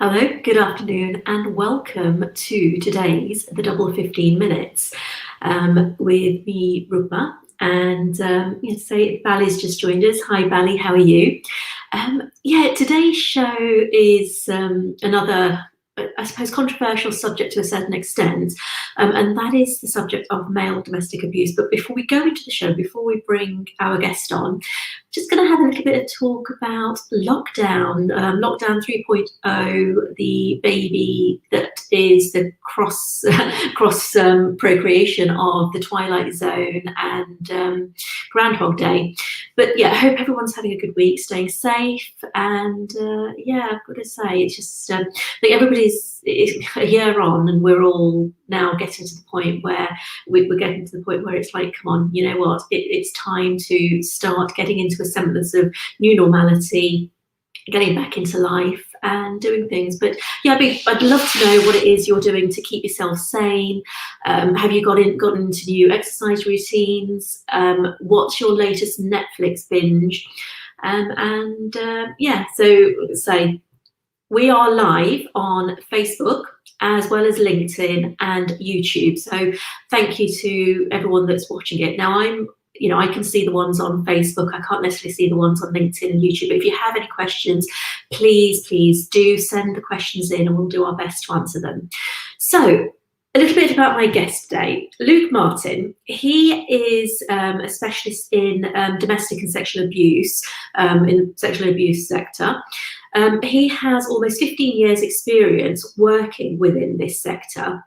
Hello, good afternoon, and welcome to today's The Double 15 Minutes with me, Rupa. And Bally's just joined us. Hi, Bally, how are you? Today's show is another, I suppose, controversial subject to a certain extent, and that is the subject of male domestic abuse. But before we go into the show, before we bring our guest on, just going to have a little bit of talk about lockdown 3.0, the baby that is the cross procreation of the Twilight Zone and Groundhog Day. But yeah, I hope everyone's having a good week, staying safe, and I've got to say, it's just I think everybody's a year on, and we're all now getting to the point where we're getting to the point where it's like, come on, you know what? It's time to start getting into a semblance of new normality, getting back into life and doing things. But yeah, I'd love to know what it is you're doing to keep yourself sane. Have you gotten into new exercise routines? What's your latest Netflix binge? We are live on Facebook as well as LinkedIn and YouTube. So thank you to everyone that's watching it. Now I can see the ones on Facebook. I can't necessarily see the ones on LinkedIn and YouTube. But if you have any questions, please do send the questions in and we'll do our best to answer them. So a little bit about my guest today, Luke Martin. He is a specialist in domestic and sexual abuse, in the sexual abuse sector. He has almost 15 years experience working within this sector.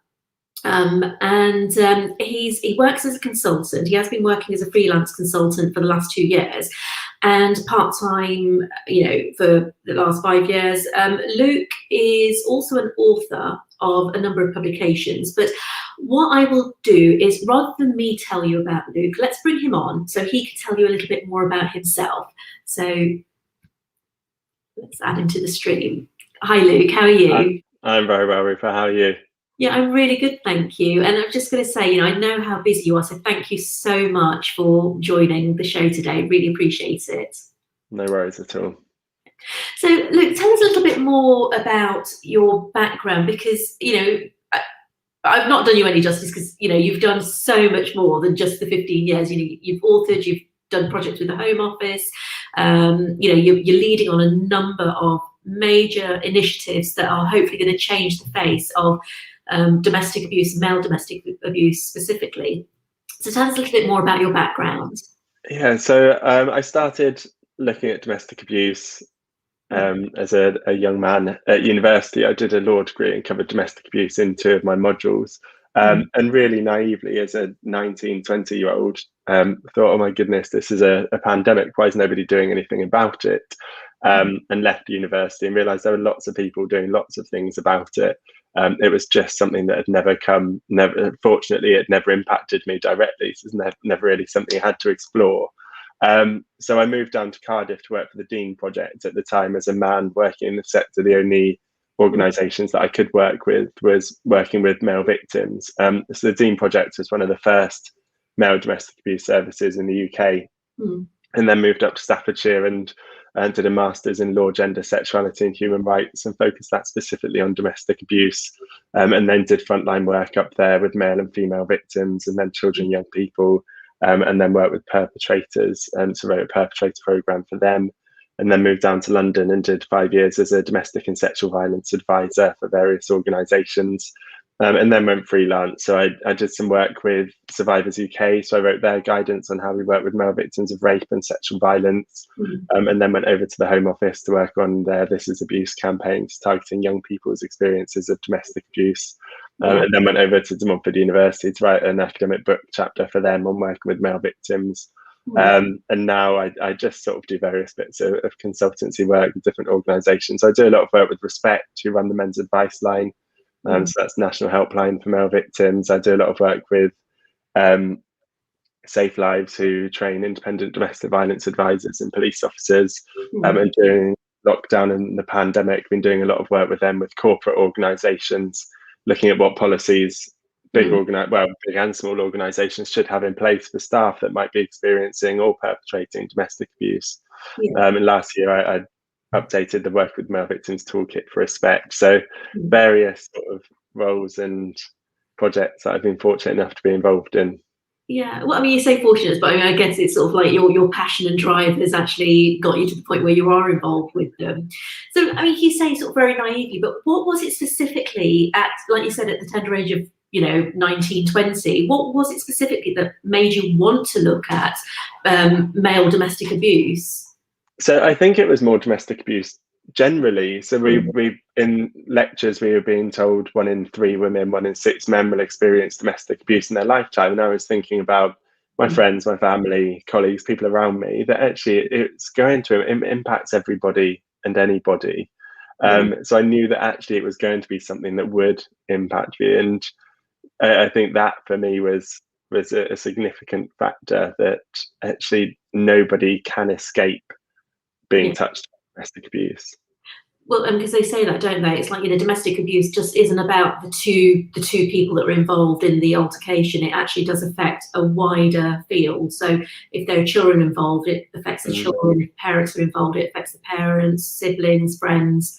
He works as a consultant. He has been working as a freelance consultant for the last 2 years and part-time, for the last 5 years. Luke is also an author of a number of publications. But what I will do is, rather than me tell you about Luke, let's bring him on so he can tell you a little bit more about himself. So let's add him to the stream. Hi, Luke. How are you? I'm very well, Rupa. How are you? Yeah, I'm really good, thank you. And I'm just going to say, I know how busy you are, so thank you so much for joining the show today. Really appreciate it. No worries at all. So, Luke, tell us a little bit more about your background, because, I've not done you any justice, because, you've done so much more than just the 15 years. You've authored, you've done projects with the Home Office, you're leading on a number of major initiatives that are hopefully going to change the face of domestic abuse, male domestic abuse specifically. So tell us a little bit more about your background. Yeah, so I started looking at domestic abuse as a young man at university. I did a law degree and covered domestic abuse in 2 of my modules. And really naively, as a 19, 20-year-old, thought, oh my goodness, this is a pandemic. Why is nobody doing anything about it? And left university and realized there were lots of people doing lots of things about it. It was just something that had fortunately, it never impacted me directly. So it's never really something I had to explore. So I moved down to Cardiff to work for the Dean Project. At the time, as a man working in the sector, the only organisations that I could work with was working with male victims. So the Dean Project was one of the first male domestic abuse services in the UK, and then moved up to Staffordshire and did a master's in law, gender, sexuality and human rights, and focused that specifically on domestic abuse, and then did frontline work up there with male and female victims, and then children and young people, and then worked with perpetrators, and so wrote a perpetrator programme for them, and then moved down to London and did 5 years as a domestic and sexual violence advisor for various organisations, and then went freelance. So I did some work with Survivors UK. So I wrote their guidance on how we work with male victims of rape and sexual violence, and then went over to the Home Office to work on their This Is Abuse campaigns, targeting young people's experiences of domestic abuse. And then went over to De Montfort University to write an academic book chapter for them on working with male victims. And now I just sort of do various bits of consultancy work with different organisations. I do a lot of work with Respect, who run the Men's Advice Line. So that's National Helpline for male victims. I do a lot of work with Safe Lives, who train independent domestic violence advisors and police officers. And during lockdown and the pandemic, been doing a lot of work with them, with corporate organisations, looking at what policies big and small organisations should have in place for staff that might be experiencing or perpetrating domestic abuse. And last year, I updated the Work with Male Victims toolkit for respect. So various sort of roles and projects that I've been fortunate enough to be involved in. Yeah, well, I mean, you say fortunate, but I mean, I guess it's sort of like your passion and drive has actually got you to the point where you are involved with them. So, I mean, you say sort of very naively, but what was it specifically at, like you said, at the tender age of, 19, 20, what was it specifically that made you want to look at male domestic abuse? So I think it was more domestic abuse generally. So we in lectures we were being told 1 in 3 women, 1 in 6 men will experience domestic abuse in their lifetime. And I was thinking about my friends, my family, colleagues, people around me, that actually it's going to impact everybody and anybody. So I knew that actually it was going to be something that would impact me. And I think that for me was a significant factor, that actually nobody can escape being touched by domestic abuse. Well, because they say that, don't they? It's like, domestic abuse just isn't about the two people that are involved in the altercation. It actually does affect a wider field. So if there are children involved, it affects the children. If parents are involved, it affects the parents, siblings, friends,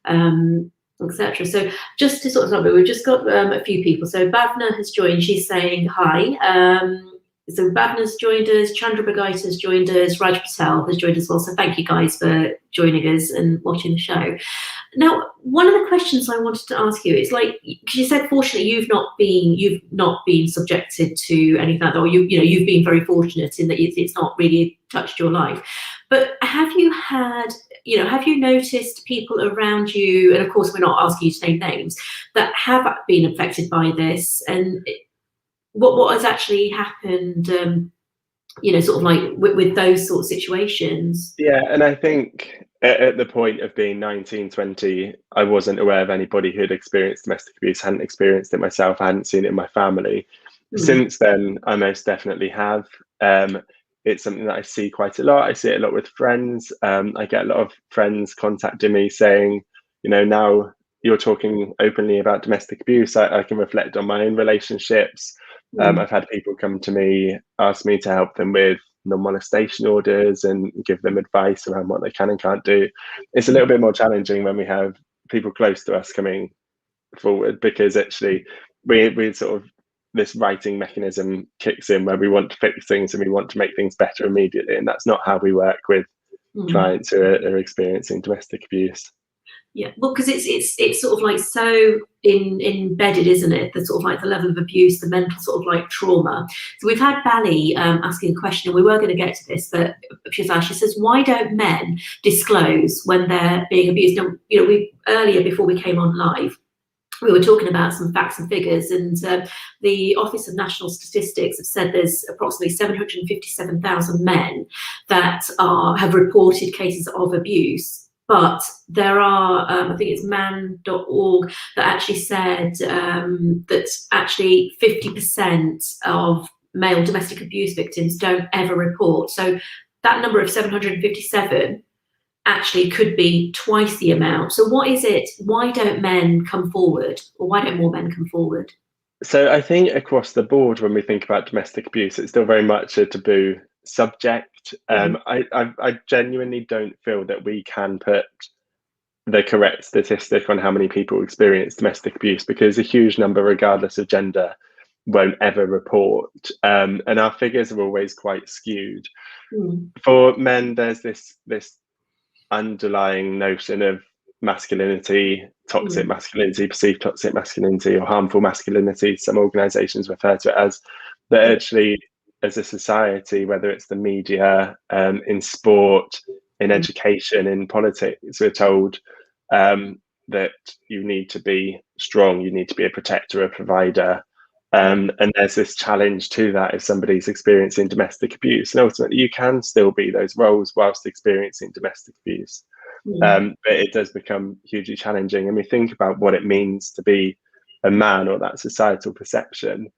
etc. So just to sort of, we've just got a few people. So Bhavna has joined. She's saying hi. So Bhavna's joined us, Chandra Bhagaita's joined us, Raj Patel has joined us as well. So thank you guys for joining us and watching the show. Now, one of the questions I wanted to ask you is, like, because you said fortunately you've not been subjected to anything like that, or you've been very fortunate in that it's not really touched your life. But have you noticed people around you, and of course we're not asking you to name names, that have been affected by this, and what has actually happened, sort of like with those sort of situations? Yeah, and I think at the point of being 19, 20, I wasn't aware of anybody who had experienced domestic abuse, hadn't experienced it myself, I hadn't seen it in my family. Since then, I most definitely have. It's something that I see quite a lot. I see it a lot with friends. I get a lot of friends contacting me saying, now you're talking openly about domestic abuse, I can reflect on my own relationships. I've had people come to me, ask me to help them with non-molestation orders and give them advice around what they can and can't do. It's a little bit more challenging when we have people close to us coming forward, because actually we sort of, this writing mechanism kicks in where we want to fix things and we want to make things better immediately, and that's not how we work with clients who are experiencing domestic abuse. Yeah, well, because it's sort of like so embedded, isn't it? The sort of like the level of abuse, the mental sort of like trauma. So we've had Bally asking a question, and we were going to get to this, but she says, why don't men disclose when they're being abused? Now, we earlier, before we came on live, we were talking about some facts and figures, and the Office of National Statistics have said there's approximately 757,000 men that have reported cases of abuse. But there are, I think it's man.org that actually said that actually 50% of male domestic abuse victims don't ever report. So that number of 757 actually could be twice the amount. So what is it? Why don't men come forward, or why don't more men come forward? So I think across the board, when we think about domestic abuse, it's still very much a taboo subject. I genuinely don't feel that we can put the correct statistic on how many people experience domestic abuse, because a huge number, regardless of gender, won't ever report. And our figures are always quite skewed. For men, there's this underlying notion of masculinity, toxic masculinity, perceived toxic masculinity, or harmful masculinity. Some organizations refer to it as that. Actually, as a society, whether it's the media, in sport, in education, in politics, we're told that you need to be strong, you need to be a protector, a provider. And there's this challenge to that if somebody's experiencing domestic abuse. And ultimately, you can still be those roles whilst experiencing domestic abuse. But it does become hugely challenging. And we think about what it means to be a man, or that societal perception.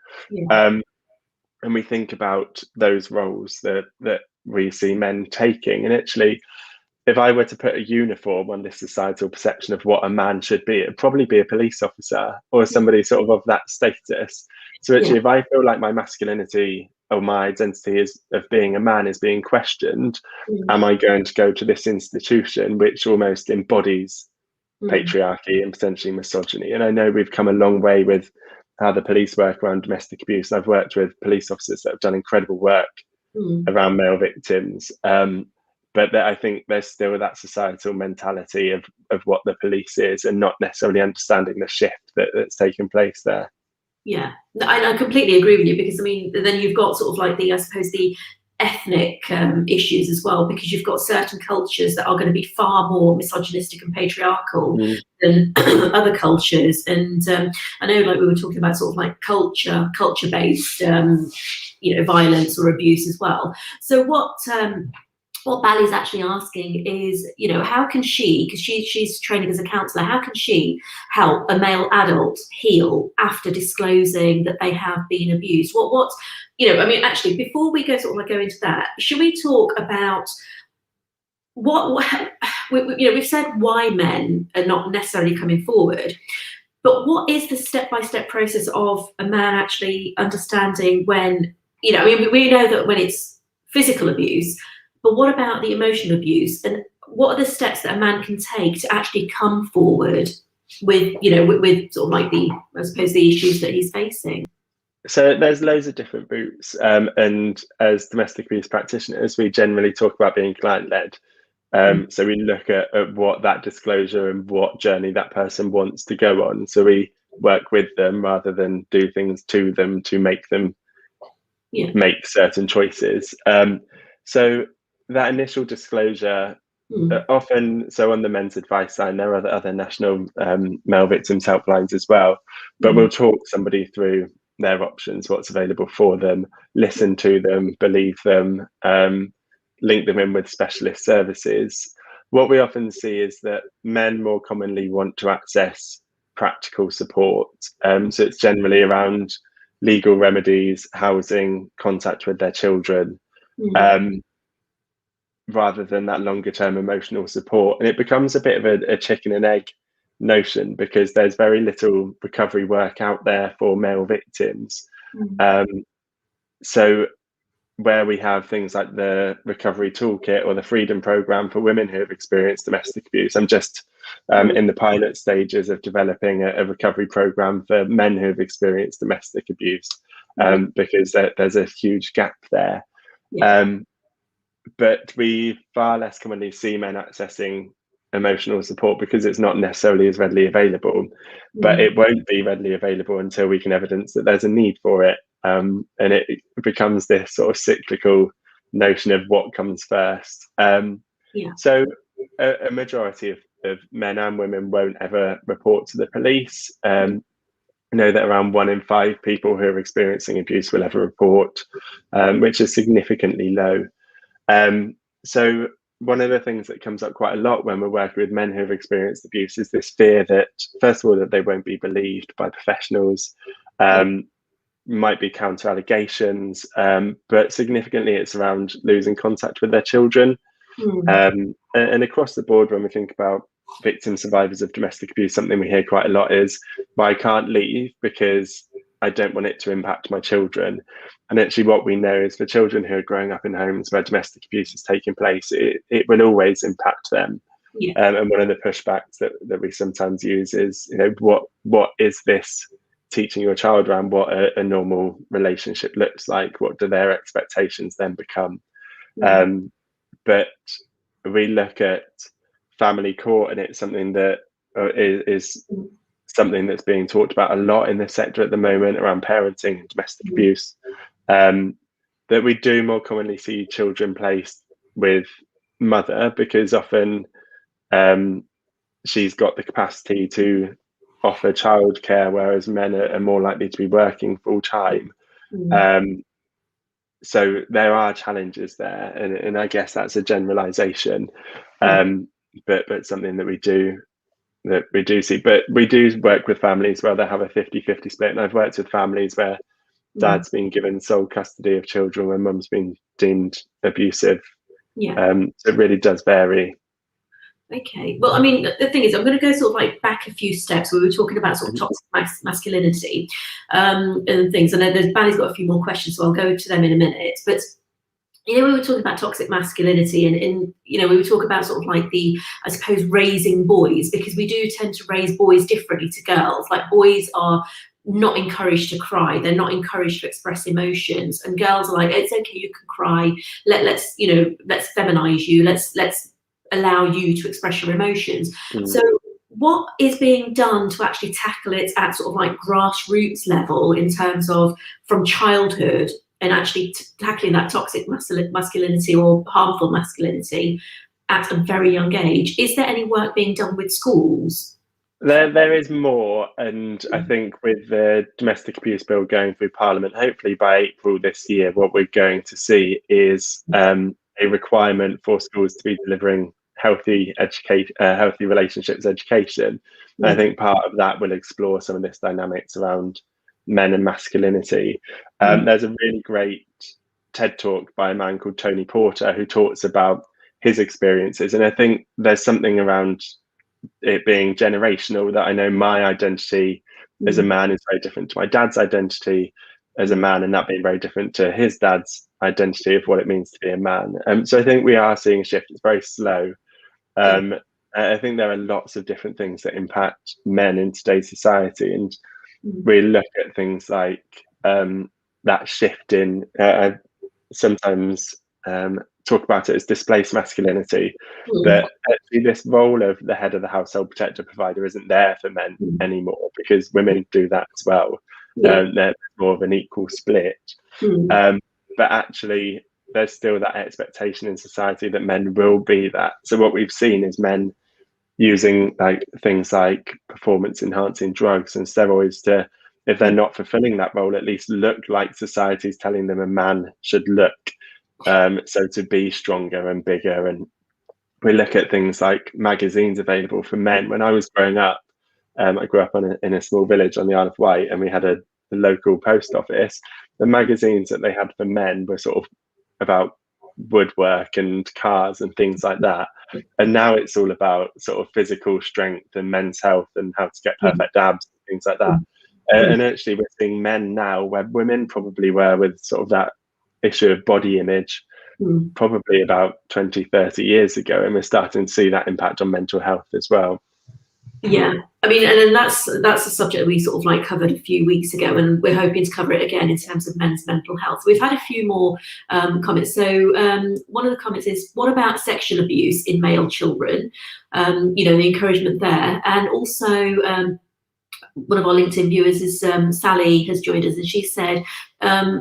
And we think about those roles that we see men taking. And actually, if I were to put a uniform on this societal perception of what a man should be, it'd probably be a police officer or somebody sort of that status. So actually, if I feel like my masculinity or my identity of being a man is being questioned, Mm. am I going to go to this institution which almost embodies patriarchy and potentially misogyny? And I know we've come a long way with how the police work around domestic abuse. I've worked with police officers that have done incredible work around male victims. But I think there's still that societal mentality of what the police is, and not necessarily understanding the shift that's taken place there. Yeah, I completely agree with you, because I mean, then you've got sort of like I suppose the ethnic issues as well, because you've got certain cultures that are going to be far more misogynistic and patriarchal than other cultures. And I know, like we were talking about, sort of like culture-based, violence or abuse as well. So what Bally's actually asking is, how can she, because she's training as a counsellor, how can she help a male adult heal after disclosing that they have been abused? I mean, actually, before we go go into that, should we talk about we've said why men are not necessarily coming forward, but what is the step-by-step process of a man actually understanding when, I mean, we know that when it's physical abuse, but what about the emotional abuse, and what are the steps that a man can take to actually come forward with, with sort of like I suppose, the issues that he's facing? So there's loads of different routes, and as domestic abuse practitioners, we generally talk about being client-led. So we look at what that disclosure and what journey that person wants to go on. So we work with them rather than do things to them to make them make certain choices. So that initial disclosure, often, so on the men's advice line, there are other national male victims helplines as well, but we'll talk somebody through their options, what's available for them, listen to them, believe them, link them in with specialist services. What we often see is that men more commonly want to access practical support. So it's generally around legal remedies, housing, contact with their children, rather than that longer term emotional support. And it becomes a bit of a chicken and egg notion, because there's very little recovery work out there for male victims. So where we have things like the recovery toolkit or the freedom program for women who have experienced domestic abuse, I'm just in the pilot stages of developing a recovery program for men who have experienced domestic abuse, because there's a huge gap there. But we far less commonly see men accessing emotional support because it's not necessarily as readily available, but it won't be readily available until we can evidence that there's a need for it. And it becomes this sort of cyclical notion of what comes first. So a majority of men and women won't ever report to the police. I know that around 1 in 5 people who are experiencing abuse will ever report, which is significantly low. So one of the things that comes up quite a lot when we're working with men who have experienced abuse is this fear that, first of all, that they won't be believed by professionals, might be counter allegations, but significantly it's around losing contact with their children. And across the board, when we think about victim survivors of domestic abuse, something we hear quite a lot is, well, I can't leave because I don't want it to impact my children. And actually what we know is for children who are growing up in homes where domestic abuse is taking place, it will always impact them. And one of the pushbacks that we sometimes use is, what is this teaching your child around what a normal relationship looks like? What do their expectations then become? But we look at family court, and it's something that is something that's being talked about a lot in the sector at the moment around parenting and domestic abuse, that we do more commonly see children placed with mother, because often she's got the capacity to offer childcare, whereas men are more likely to be working full time. So there are challenges there, and I guess that's a generalization, but something that we do see. But we do work with families where they have a 50-50 split, and I've worked with families where dad's been given sole custody of children when mum's been deemed abusive. So it really does vary. Okay. Well, I mean, the thing is, I'm going to go sort of like back a few steps. We were talking about sort of toxic masculinity and things. And then Bally's got a few more questions, so I'll go to them in a minute. But we were talking about toxic masculinity, and we were talking about sort of like I suppose, raising boys, because we do tend to raise boys differently to girls. Like, boys are not encouraged to cry, they're not encouraged to express emotions, and girls are like, it's okay, you can cry. Let's feminize you. Let's allow you to express your emotions. So what is being done to actually tackle it at sort of like grassroots level, in terms of from childhood, and actually tackling that toxic masculinity or harmful masculinity at a very young age? Is there any work being done with schools? There is more, and I think with the domestic abuse bill going through Parliament, hopefully by April this year, what we're going to see is a requirement for schools to be delivering healthy relationships education. And I think part of that will explore some of this dynamics around men and masculinity. There's a really great TED talk by a man called Tony Porter, who talks about his experiences, and I think there's something around it being generational, that I know my identity as a man is very different to my dad's identity as a man, and that being very different to his dad's identity of what it means to be a man. So I think we are seeing a shift. It's very slow. I think there are lots of different things that impact men in today's society, and we look at things like that shift in sometimes talk about it as displaced masculinity, that actually this role of the head of the household protector provider isn't there for men anymore, because women do that as well. They're more of an equal split. But actually there's still that expectation in society that men will be that. So what we've seen is men using like things like performance enhancing drugs and steroids to, if they're not fulfilling that role, at least look like society's telling them a man should look. So to be stronger and bigger. And we look at things like magazines available for men. When I was growing up, I grew up in a small village on the Isle of Wight, and we had a local post office. The magazines that they had for men were sort of about woodwork and cars and things like that. And now it's all about sort of physical strength and men's health and how to get perfect abs and things like that. And actually we're seeing men now where women probably were with sort of that issue of body image probably about 20, 30 years ago, and we're starting to see that impact on mental health as well. Yeah, I mean, and then that's a subject we sort of like covered a few weeks ago, and we're hoping to cover it again in terms of men's mental health. We've had a few more comments. So one of the comments is, what about sexual abuse in male children? The encouragement there. And also one of our LinkedIn viewers is Sally, has joined us, and she said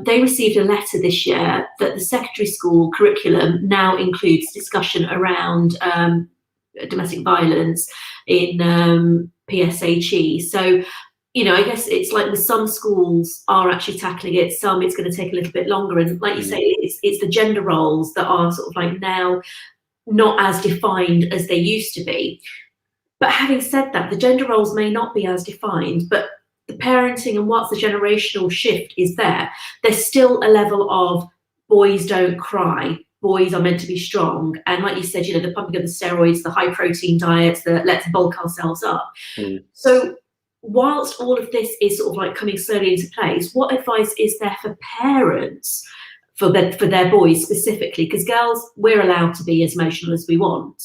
they received a letter this year that the secondary school curriculum now includes discussion around domestic violence in PSHE. So, I guess it's like with some schools are actually tackling it, some it's going to take a little bit longer. And like you say, it's the gender roles that are sort of like now not as defined as they used to be. But having said that, the gender roles may not be as defined, but the parenting and what's the generational shift is there. There's still a level of boys don't cry, boys are meant to be strong. And like you said, the pumping of the steroids, the high protein diets, the let's bulk ourselves up. So whilst all of this is sort of like coming slowly into place, what advice is there for parents for their boys specifically? Because girls, we're allowed to be as emotional as we want.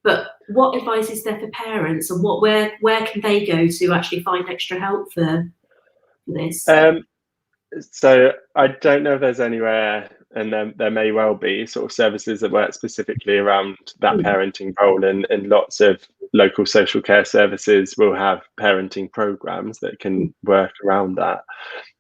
But what advice is there for parents, and where can they go to actually find extra help for this? So I don't know if there's anywhere, and there may well be sort of services that work specifically around that parenting role, and lots of local social care services will have parenting programs that can work around that.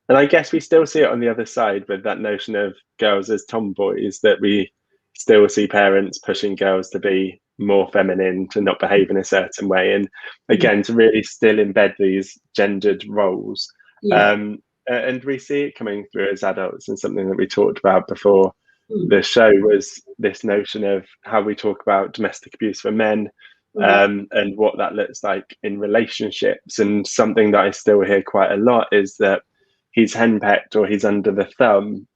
And I guess we still see it on the other side with that notion of girls as tomboys, that we still see parents pushing girls to be more feminine, to not behave in a certain way, and again to really still embed these gendered roles. And we see it coming through as adults, and something that we talked about before the show was this notion of how we talk about domestic abuse for men, and what that looks like in relationships. And something that I still hear quite a lot is that he's henpecked or he's under the thumb,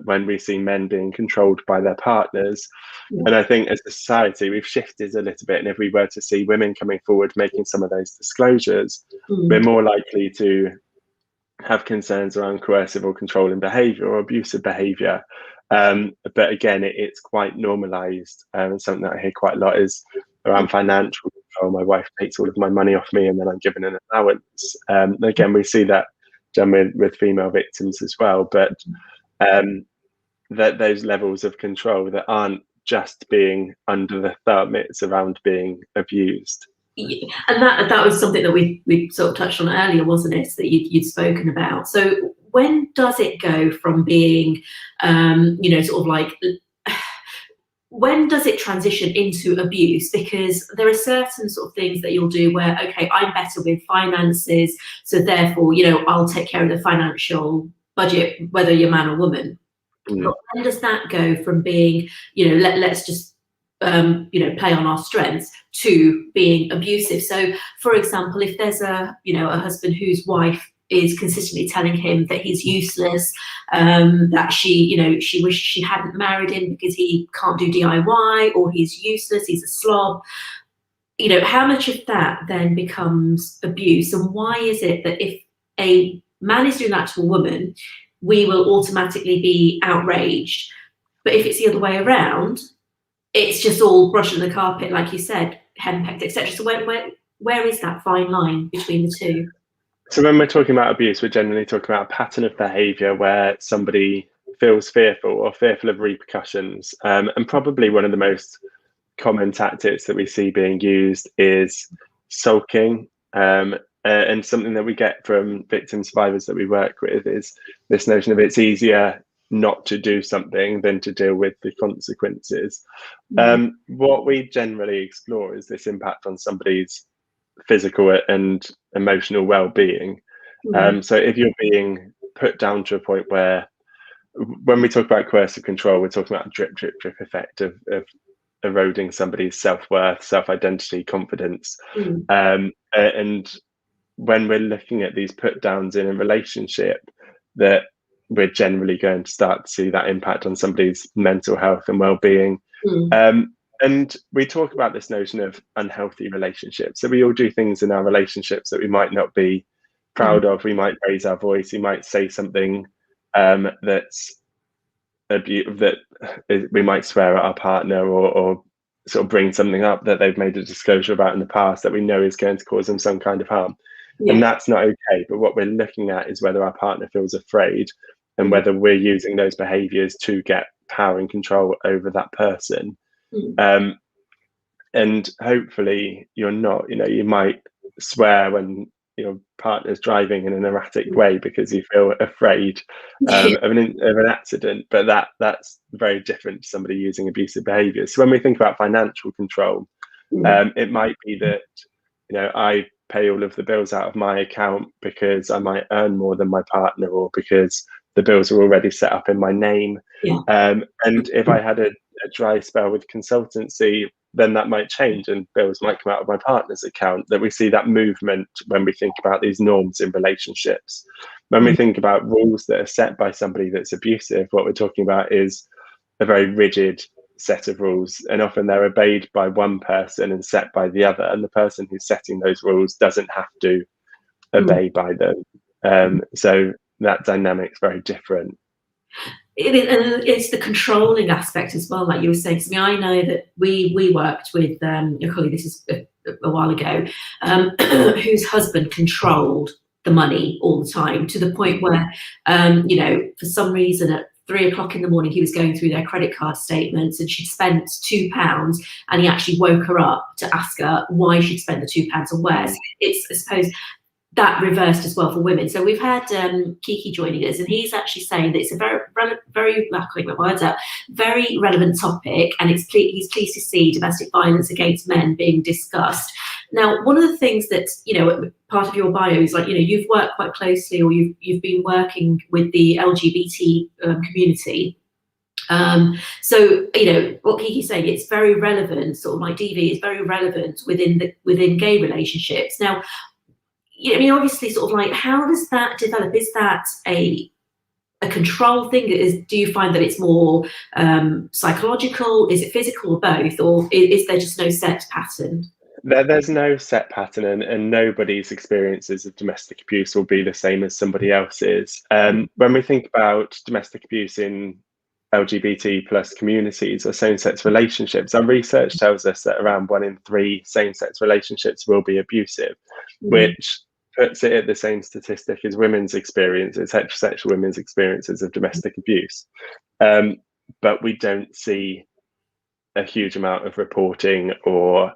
when we see men being controlled by their partners. And I think as a society, we've shifted a little bit. And if we were to see women coming forward making some of those disclosures, we're more likely to have concerns around coercive or controlling behaviour or abusive behaviour. But again, it's quite normalised. And something that I hear quite a lot is around financial control. My wife takes all of my money off me and then I'm given an allowance. Again, we see that done with female victims as well. But that those levels of control that aren't just being under the thumb, it's around being abused. Yeah. And that was something that we sort of touched on earlier, wasn't it, that you'd spoken about. So when does it go from being sort of like, when does it transition into abuse? Because there are certain sort of things that you'll do where, okay, I'm better with finances, so therefore, I'll take care of the financial budget, whether you're man or woman. But when does that go from being, let's just play on our strengths, to being abusive? So, for example, if there's a husband whose wife is consistently telling him that he's useless, that she wishes she hadn't married him because he can't do DIY, or he's useless, he's a slob. How much of that then becomes abuse? And why is it that if a man is doing that to a woman, we will automatically be outraged, but if it's the other way around, it's just all brushing the carpet, like you said, henpecked, etc. So where is that fine line between the two? So when we're talking about abuse, we're generally talking about a pattern of behaviour where somebody feels fearful of repercussions. And probably one of the most common tactics that we see being used is sulking. And something that we get from victim survivors that we work with is this notion of it's easier not to do something than to deal with the consequences. What we generally explore is this impact on somebody's physical and emotional well-being. So if you're being put down to a point where, when we talk about coercive control, we're talking about a drip effect of eroding somebody's self-worth, self-identity, confidence. And when we're looking at these put downs in a relationship, that we're generally going to start to see that impact on somebody's mental health and well-being. And we talk about this notion of unhealthy relationships. So we all do things in our relationships that we might not be proud of. We might raise our voice. We might say something that's we might swear at our partner, or sort of bring something up that they've made a disclosure about in the past that we know is going to cause them some kind of harm. And that's not okay. But what we're looking at is whether our partner feels afraid, and whether we're using those behaviors to get power and control over that person. And hopefully you're not, you might swear when your partner's driving in an erratic way because you feel afraid of an accident, but that's very different to somebody using abusive behaviors. So when we think about financial control, it might be that, I pay all of the bills out of my account because I might earn more than my partner, or because the bills are already set up in my name. And if I had a dry spell with consultancy, then that might change and bills might come out of my partner's account. That we see that movement when we think about these norms in relationships. When we think about rules that are set by somebody that's abusive, what we're talking about is a very rigid set of rules, and often they're obeyed by one person and set by the other, and the person who's setting those rules doesn't have to obey by them. So that dynamic's very different. It's the controlling aspect as well, like you were saying. I mean, I know that we worked with a colleague, this is a while ago, whose husband controlled the money all the time, to the point where, for some reason at 3 o'clock in the morning, he was going through their credit card statements and she'd spent £2, and he actually woke her up to ask her why she'd spent the £2 and where. So it's, I suppose, that reversed as well for women. So we've had Kiki joining us, and he's actually saying that it's a very very relevant topic, and he's pleased to see domestic violence against men being discussed. Now, one of the things that, part of your bio is like, you've worked quite closely, or you've been working with the LGBT community. So what Kiki's saying, it's very relevant, sort of like DV is very relevant within gay relationships. Now, I mean, obviously, sort of like, how does that develop? Is that a a control thing? Do you find that it's more psychological? Is it physical, or both? Or is there just no set pattern? There's no set pattern, and nobody's experiences of domestic abuse will be the same as somebody else's. When we think about domestic abuse in LGBT plus communities or same-sex relationships, our research tells us that around 1 in 3 same-sex relationships will be abusive, which puts it at the same statistic as women's experiences, heterosexual women's experiences of domestic abuse. But we don't see a huge amount of reporting or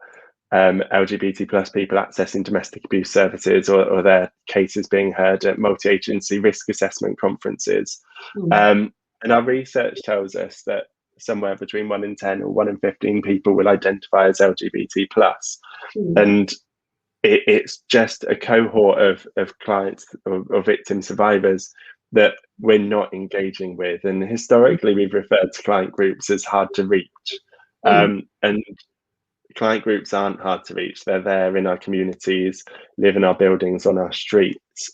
LGBT plus people accessing domestic abuse services, or their cases being heard at multi-agency risk assessment conferences. And our research tells us that somewhere between 1 in 10 or 1 in 15 people will identify as LGBT plus. And it's just a cohort of clients or victim survivors that we're not engaging with. And historically, we've referred to client groups as hard to reach. And client groups aren't hard to reach. They're there in our communities, live in our buildings, on our streets.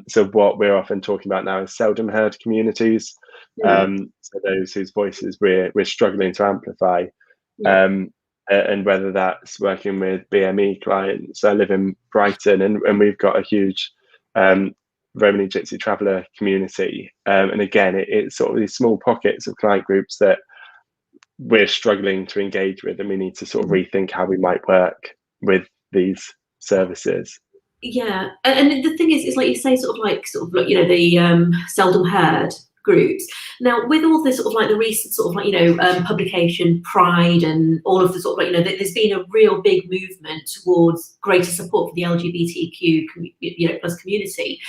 So what we're often talking about now is seldom heard communities. So those whose voices we're struggling to amplify. And whether that's working with BME clients. I live in Brighton, and we've got a huge Romani Gypsy traveller community. And again, it's sort of these small pockets of client groups that we're struggling to engage with, and we need to sort of rethink how we might work with these services. Yeah, and the thing is like you say, sort of like you know, the seldom heard groups. Now, with all this sort of like the recent sort of like, you know, publication Pride and all of the sort of like, you know, there's been a real big movement towards greater support for the LGBTQ you know, plus community.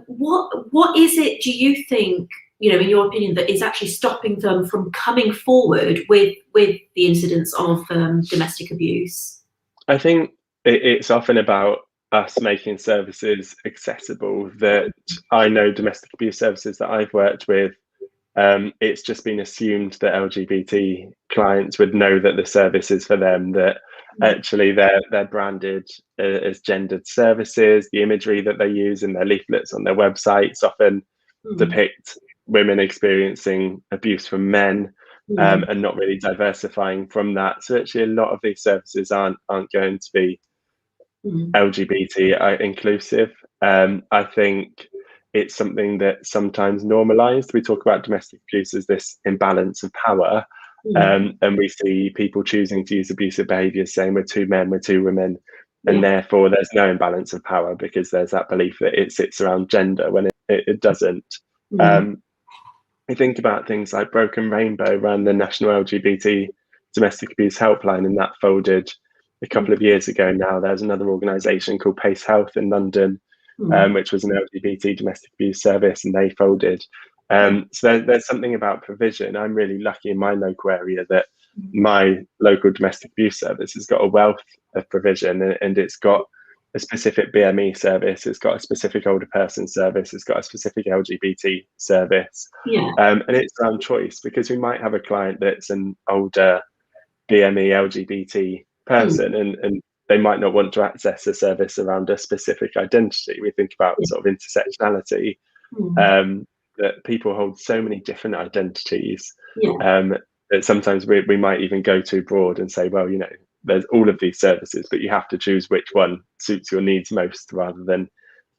What is it, do you think, you know, in your opinion, that is actually stopping them from coming forward with the incidents of domestic abuse? I think it's often about us making services accessible. That I know domestic abuse services that I've worked with, it's just been assumed that LGBT clients would know that the service is for them, that actually they're branded as gendered services. The imagery that they use in their leaflets on their websites often depict women experiencing abuse from men, and not really diversifying from that. So actually a lot of these services aren't going to be LGBT inclusive. I think it's something that sometimes normalized. We talk about domestic abuse as this imbalance of power, and we see people choosing to use abusive behaviors, saying we're 2 men, we're 2 women, and therefore there's no imbalance of power, because there's that belief that it sits around gender when it doesn't. I think about things like Broken Rainbow ran the National LGBT Domestic Abuse Helpline, and that folded a couple of years ago now. There's another organisation called Pace Health in London, which was an LGBT domestic abuse service, and they folded. So there's something about provision. I'm really lucky in my local area that my local domestic abuse service has got a wealth of provision, and it's got a specific BME service, it's got a specific older person service, it's got a specific LGBT service. And it's around choice, because we might have a client that's an older BME LGBT person, and they might not want to access a service around a specific identity. We think about sort of intersectionality, that people hold so many different identities, that sometimes we might even go too broad and say, well, you know, there's all of these services, but you have to choose which one suits your needs most, rather than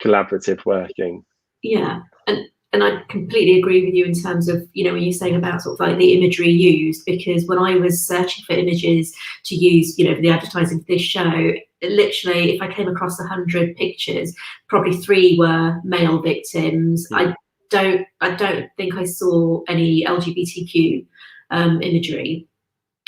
collaborative working. Yeah, and I completely agree with you in terms of, you know, when you're saying about sort of like the imagery used, because when I was searching for images to use, you know, for the advertising for this show, literally, if I came across 100 pictures, probably 3 were male victims. I don't think I saw any LGBTQ imagery.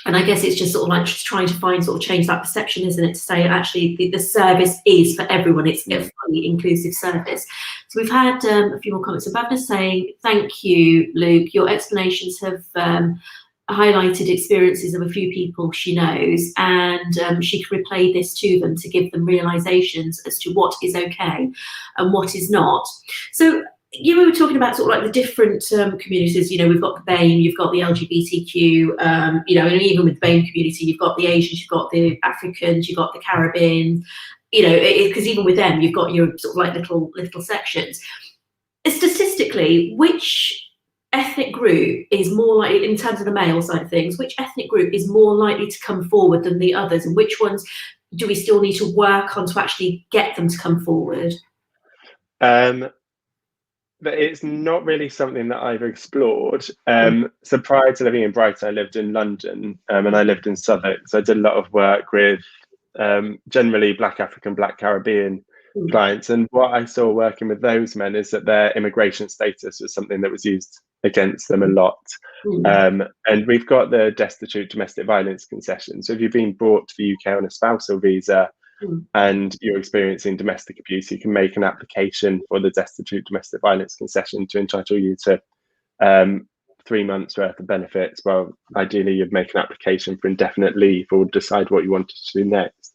And I guess it's just sort of like trying to find, sort of change that perception, isn't it? To say actually the service is for everyone. It's a fully inclusive service. So we've had a few more comments. So Bhavna saying, thank you, Luke. Your explanations have highlighted experiences of a few people she knows, and she can replay this to them to give them realizations as to what is okay and what is not. So you were talking about sort of like the different communities. You know, we've got the BAME, you've got the LGBTQ, you know, and even with the BAME community, you've got the Asians, you've got the Africans, you've got the Caribbean, you know, because even with them, you've got your sort of like little sections. statistically, which ethnic group is more likely, in terms of the male side of things, which ethnic group is more likely to come forward than the others, and which ones do we still need to work on to actually get them to come forward? But it's not really something that I've explored. So prior to living in Brighton, I lived in London, and I lived in Southwark. So I did a lot of work with generally Black African, Black Caribbean clients. And what I saw working with those men is that their immigration status was something that was used against them a lot. And we've got the destitute domestic violence concession. So if you've been brought to the UK on a spousal visa, and you're experiencing domestic abuse, you can make an application for the destitute domestic violence concession to entitle you to 3 months worth of benefits. Well, ideally, you'd make an application for indefinite leave or decide what you wanted to do next.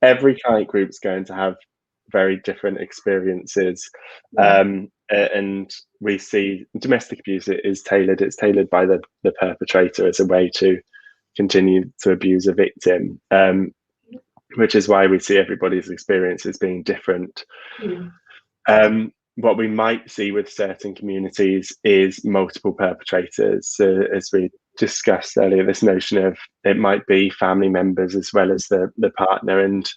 Every client group is going to have very different experiences. And we see domestic abuse is tailored. It's tailored by the perpetrator as a way to continue to abuse a victim. Which is why we see everybody's experiences being different. What we might see with certain communities is multiple perpetrators. So as we discussed earlier, this notion of it might be family members as well as the partner. And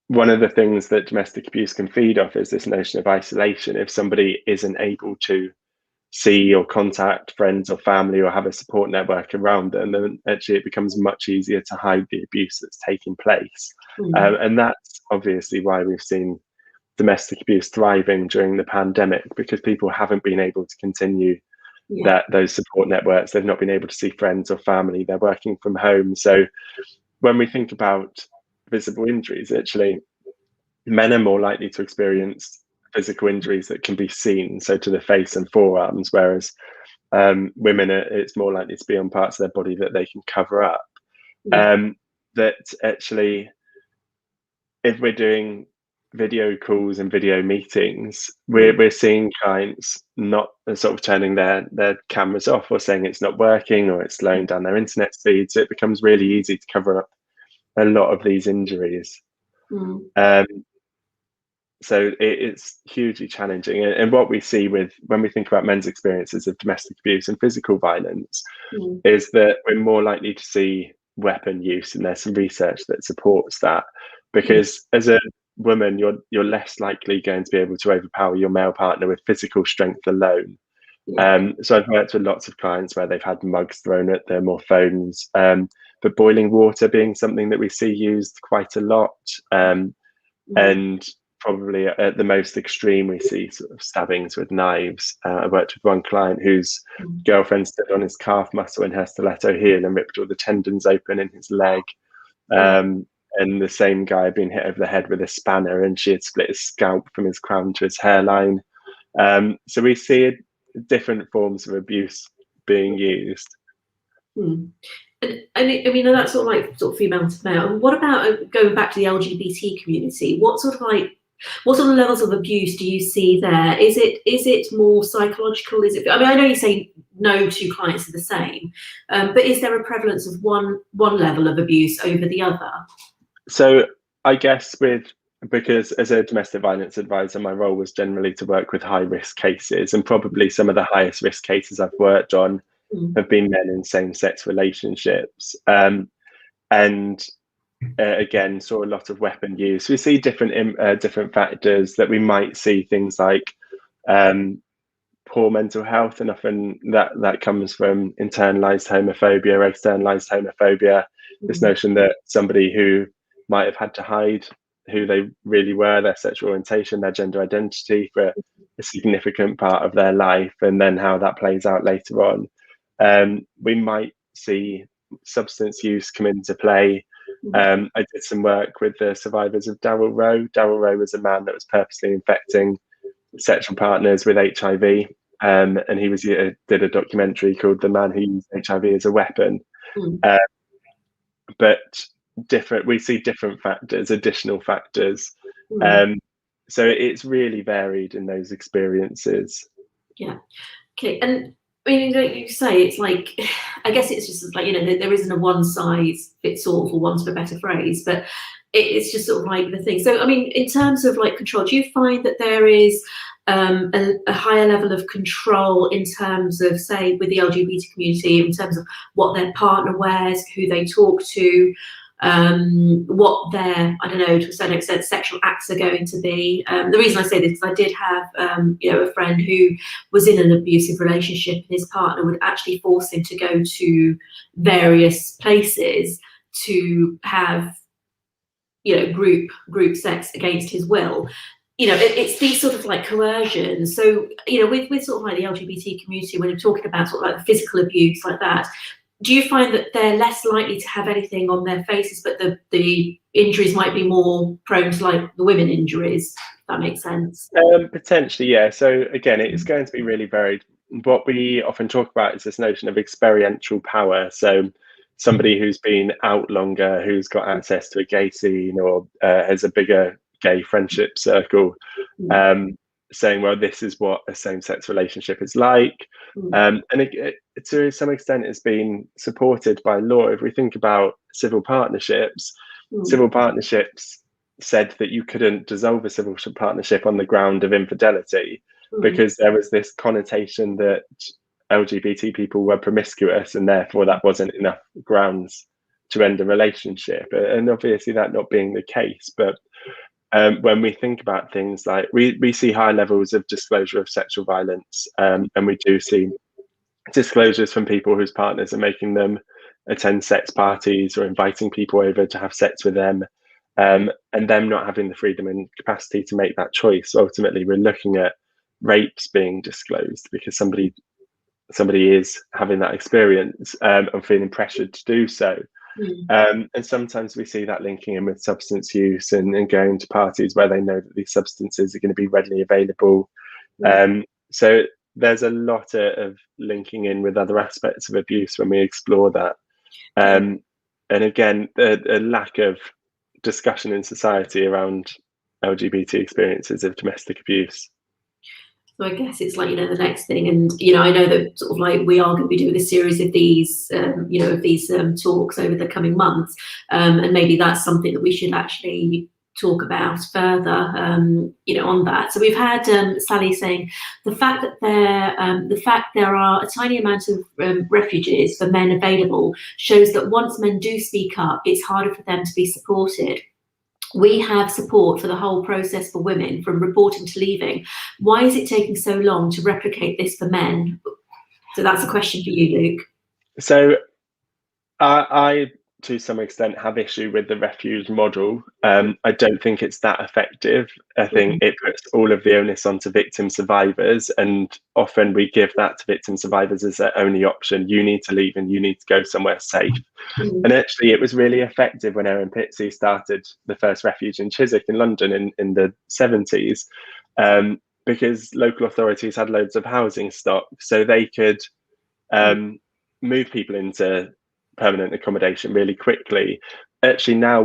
one of the things that domestic abuse can feed off is this notion of isolation. If somebody isn't able to see or contact friends or family or have a support network around them, then actually it becomes much easier to hide the abuse that's taking place. And that's obviously why we've seen domestic abuse thriving during the pandemic, because people haven't been able to continue those support networks. They've not been able to see friends or family. They're working from home. So when we think about visible injuries, actually, men are more likely to experience physical injuries that can be seen, so to the face and forearms, whereas women, it's more likely to be on parts of their body that they can cover up. That actually, if we're doing video calls and video meetings, we're seeing clients not sort of turning their cameras off or saying it's not working or it's slowing down their internet speed. So it becomes really easy to cover up a lot of these injuries. So it's hugely challenging. And what we see when we think about men's experiences of domestic abuse and physical violence is that we're more likely to see weapon use, and there's some research that supports that, because as a woman, you're less likely going to be able to overpower your male partner with physical strength alone. So I've worked with lots of clients where they've had mugs thrown at them or phones, but boiling water being something that we see used quite a lot. And probably at the most extreme, we see sort of stabbings with knives. I worked with one client whose girlfriend stood on his calf muscle in her stiletto heel and ripped all the tendons open in his leg. And the same guy had been hit over the head with a spanner, and she had split his scalp from his crown to his hairline. So we see different forms of abuse being used. And I mean, that's sort of female to male. And what about going back to the LGBT community? What sort of levels of abuse do you see there? Is it more psychological? Is it? I mean, I know you say no two clients are the same, but is there a prevalence of one level of abuse over the other? So I guess because as a domestic violence advisor, my role was generally to work with high risk cases, and probably some of the highest risk cases I've worked on have been men in same-sex relationships. And again, saw a lot of weapon use. We see different factors that we might see, things like poor mental health, and often that comes from internalized homophobia or externalized homophobia. This notion that somebody who might have had to hide who they really were, their sexual orientation, their gender identity for a significant part of their life, and then how that plays out later on. We might see substance use come into play. I did some work with the survivors of Darrell Rowe. Darrell Rowe was a man that was purposely infecting sexual partners with HIV, and he did a documentary called "The Man Who Used HIV as a Weapon." But we see different factors, additional factors. So it's really varied in those experiences. Yeah. Okay. And I mean, like you say, it's like, I guess it's just like, there isn't a one size fits all, for want of a better phrase, but it's just sort of like the thing. So, I mean, in terms of like control, do you find that there is a higher level of control in terms of, say, with the LGBT community, in terms of what their partner wears, who they talk to, what their, I don't know, to a certain extent, sexual acts are going to be. The reason I say this is I did have, a friend who was in an abusive relationship, and his partner would actually force him to go to various places to have, group sex against his will. It's these sort of like coercion. So, with sort of like the LGBT community, when you're talking about sort of like physical abuse like that, do you find that they're less likely to have anything on their faces, but the injuries might be more prone to like the women injuries? If that makes sense. Potentially, yeah. So again, it's going to be really varied. What we often talk about is this notion of experiential power. So somebody who's been out longer, who's got access to a gay scene, or has a bigger gay friendship circle, saying, well, this is what a same-sex relationship is like. And it, to some extent, it's been supported by law. If we think about civil partnerships said that you couldn't dissolve a civil partnership on the ground of infidelity, because there was this connotation that LGBT people were promiscuous, and therefore that wasn't enough grounds to end a relationship. And obviously that not being the case, but when we think about things like we see high levels of disclosure of sexual violence, and we do see disclosures from people whose partners are making them attend sex parties or inviting people over to have sex with them, and them not having the freedom and capacity to make that choice. So ultimately, we're looking at rapes being disclosed because somebody is having that experience, and feeling pressured to do so. And sometimes we see that linking in with substance use and going to parties where they know that these substances are going to be readily available. So there's a lot of linking in with other aspects of abuse when we explore that. And again, a lack of discussion in society around LGBT experiences of domestic abuse. So I guess it's like, the next thing. And, I know that sort of like we are going to be doing a series of these, talks over the coming months. And maybe that's something that we should actually talk about further, on that. So we've had Sally saying the fact there are a tiny amount of refuges for men available shows that once men do speak up, it's harder for them to be supported. We have support for the whole process for women, from reporting to leaving. Why is it taking so long to replicate this for men? So that's a question for you, Luke. So I to some extent have issue with the refuge model. I don't think it's that effective. I think it puts all of the onus onto victim survivors, and often we give that to victim survivors as their only option. You need to leave and you need to go somewhere safe. And actually, it was really effective when Erin Pitsey started the first refuge in Chiswick in London in the 70s, because local authorities had loads of housing stock, so they could move people into permanent accommodation really quickly. Actually, now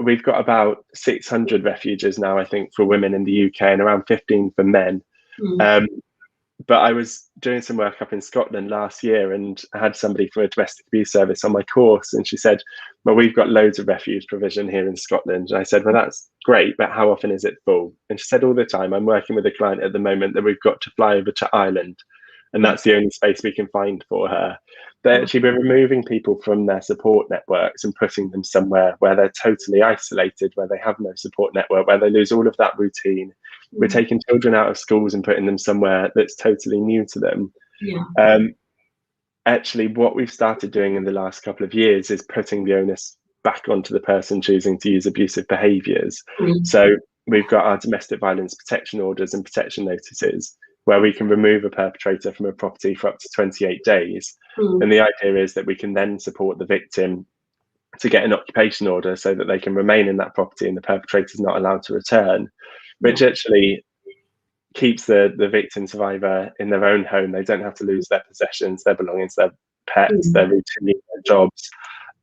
we've got about 600 refuges now, I think, for women in the UK, and around 15 for men. But I was doing some work up in Scotland last year, and I had somebody from a domestic abuse service on my course, and she said, well, we've got loads of refuge provision here in Scotland. And I said, well, that's great, but how often is it full? And she said, all the time. I'm working with a client at the moment that we've got to fly over to Ireland, and that's the only space we can find for her. They're actually removing people from their support networks and putting them somewhere where they're totally isolated, where they have no support network, where they lose all of that routine. We're taking children out of schools and putting them somewhere that's totally new to them. Actually, what we've started doing in the last couple of years is putting the onus back onto the person choosing to use abusive behaviours. So we've got our domestic violence protection orders and protection notices, where we can remove a perpetrator from a property for up to 28 days. And the idea is that we can then support the victim to get an occupation order so that they can remain in that property and the perpetrator is not allowed to return, which actually keeps the victim survivor in their own home. They don't have to lose their possessions, their belongings, their pets, their routine, their jobs,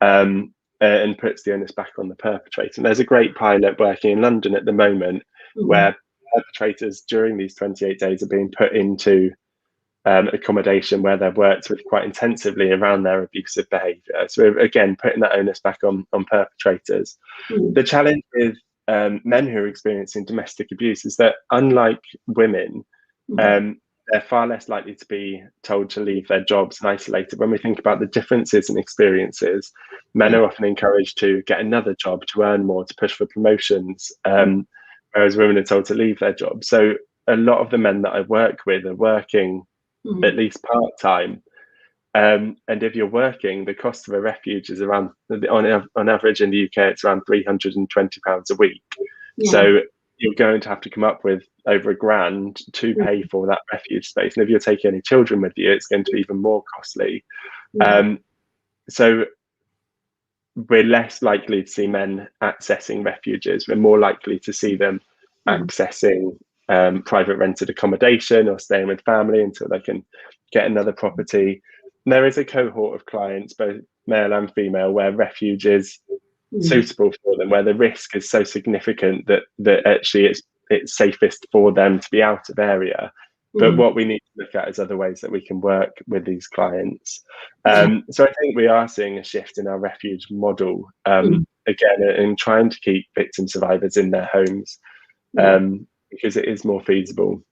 and puts the onus back on the perpetrator. And there's a great pilot working in London at the moment where perpetrators during these 28 days are being put into accommodation where they've worked with quite intensively around their abusive behaviour. So we're, again, putting that onus back on perpetrators. The challenge with men who are experiencing domestic abuse is that, unlike women, they're far less likely to be told to leave their jobs and isolated. When we think about the differences in experiences, men are often encouraged to get another job, to earn more, to push for promotions, whereas women are told to leave their jobs. So a lot of the men that I work with are working at least part-time. And if you're working, the cost of a refuge is around, on average in the UK, it's around £320 a week. So you're going to have to come up with over £1,000 to pay for that refuge space. And if you're taking any children with you, it's going to be even more costly. So we're less likely to see men accessing refuges. We're more likely to see them accessing private rented accommodation or staying with family until they can get another property. And there is a cohort of clients, both male and female, where refuge is suitable for them, where the risk is so significant that actually it's safest for them to be out of area. But what we need to look at is other ways that we can work with these clients. So I think we are seeing a shift in our refuge model, again, in trying to keep victim survivors in their homes, because it is more feasible.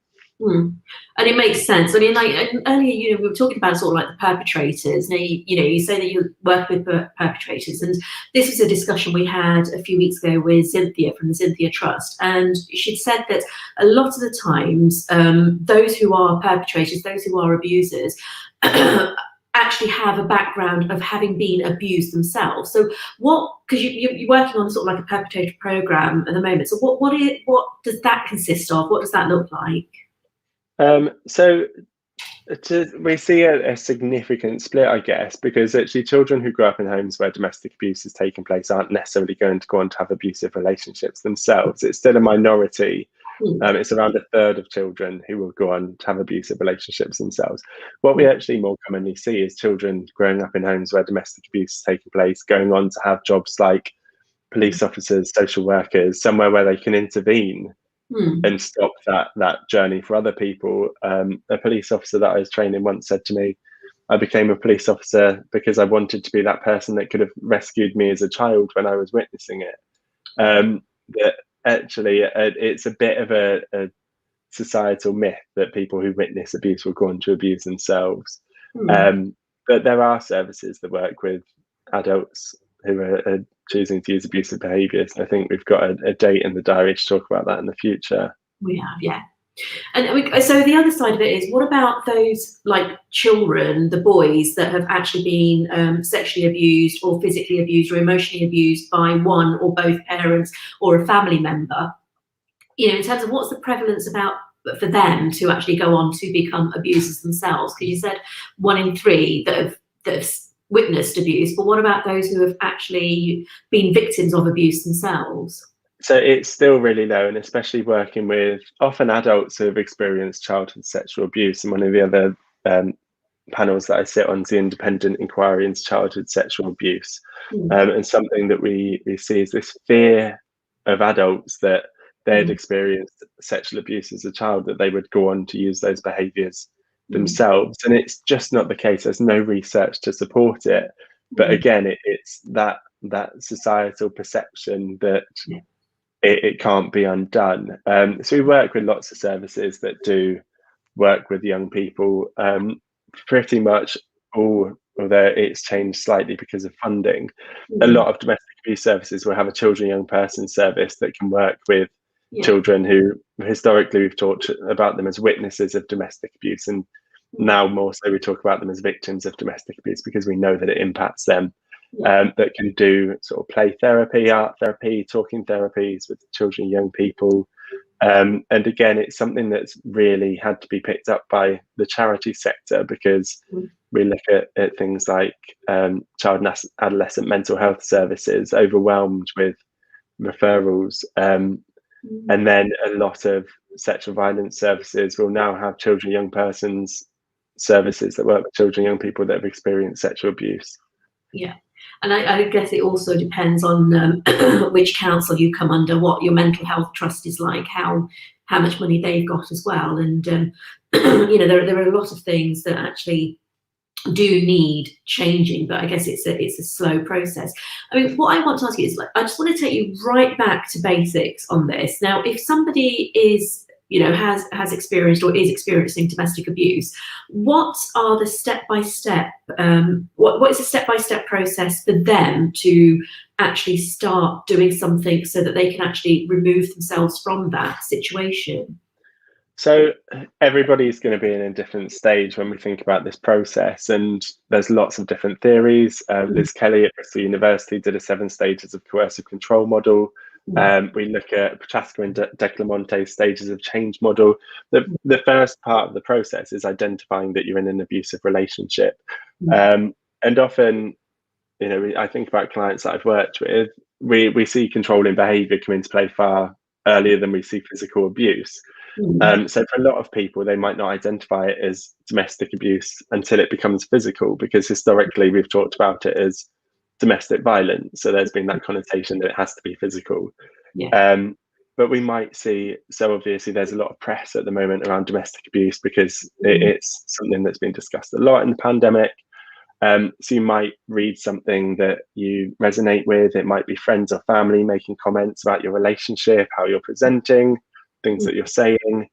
And it makes sense. I mean, like earlier, we were talking about sort of like the perpetrators. Now, you say that you work with perpetrators, and this was a discussion we had a few weeks ago with Cynthia from the Cynthia Trust, and she'd said that a lot of the times, those who are perpetrators, those who are abusers, actually have a background of having been abused themselves. So because you're working on sort of like a perpetrator program at the moment, so what does that consist of? What does that look like? So we see a significant split, I guess, because actually children who grow up in homes where domestic abuse has taken place aren't necessarily going to go on to have abusive relationships themselves. It's still a minority. It's around a third of children who will go on to have abusive relationships themselves. What we actually more commonly see is children growing up in homes where domestic abuse has taken place, going on to have jobs like police officers, social workers, somewhere where they can intervene and stop that journey for other people. A police officer that I was training once said to me, I became a police officer because I wanted to be that person that could have rescued me as a child when I was witnessing it. That actually it's a bit of a societal myth that people who witness abuse will go on to abuse themselves. But there are services that work with adults who are choosing to use abusive behaviours. I think we've got a date in the diary to talk about that in the future. We have, yeah. And so the other side of it is, what about those like children, the boys that have actually been sexually abused or physically abused or emotionally abused by one or both parents or a family member? In terms of what's the prevalence about for them to actually go on to become abusers themselves? Because you said 1 in 3 that have witnessed abuse, but what about those who have actually been victims of abuse themselves? So it's still really low, and especially working with often adults who have experienced childhood sexual abuse. And one of the other panels that I sit on is the Independent Inquiry into Childhood Sexual Abuse. And something that we see is this fear of adults that they had experienced sexual abuse as a child, that they would go on to use those behaviours themselves. And it's just not the case. There's no research to support it. But again, it's that societal perception that it can't be undone. So we work with lots of services that do work with young people. Pretty much all, although it's changed slightly because of funding, a lot of domestic abuse services will have a children, young person service that can work with children who historically we've talked about them as witnesses of domestic abuse, and now more so we talk about them as victims of domestic abuse because we know that it impacts them. That can do sort of play therapy, art therapy, talking therapies with children, young people. And again, it's something that's really had to be picked up by the charity sector, because we look at things like child and adolescent mental health services overwhelmed with referrals. And then a lot of sexual violence services will now have children, young persons services that work with children, young people that have experienced sexual abuse. Yeah. And I guess it also depends on which council you come under, what your mental health trust is like, how much money they've got as well. And, there are a lot of things that actually do need changing, but I guess it's a slow process. I mean, what I want to ask you is, I just want to take you right back to basics on this. Now, if somebody is has experienced or is experiencing domestic abuse, what are the step-by-step, what is the step-by-step process for them to actually start doing something so that they can actually remove themselves from that situation? So everybody's going to be in a different stage when we think about this process, and there's lots of different theories. Liz Kelly at Bristol University did a 7 stages of coercive control model. We look at Prochaska and Declamonte's stages of change model. The first part of the process is identifying that you're in an abusive relationship. And often, I think about clients that I've worked with, we see controlling behavior come into play far earlier than we see physical abuse. So for a lot of people, they might not identify it as domestic abuse until it becomes physical, because historically we've talked about it as domestic violence. So there's been that connotation that it has to be physical. But we might see, so obviously there's a lot of press at the moment around domestic abuse because it's something that's been discussed a lot in the pandemic. So you might read something that you resonate with. It might be friends or family making comments about your relationship, how you're presenting, things that you're saying.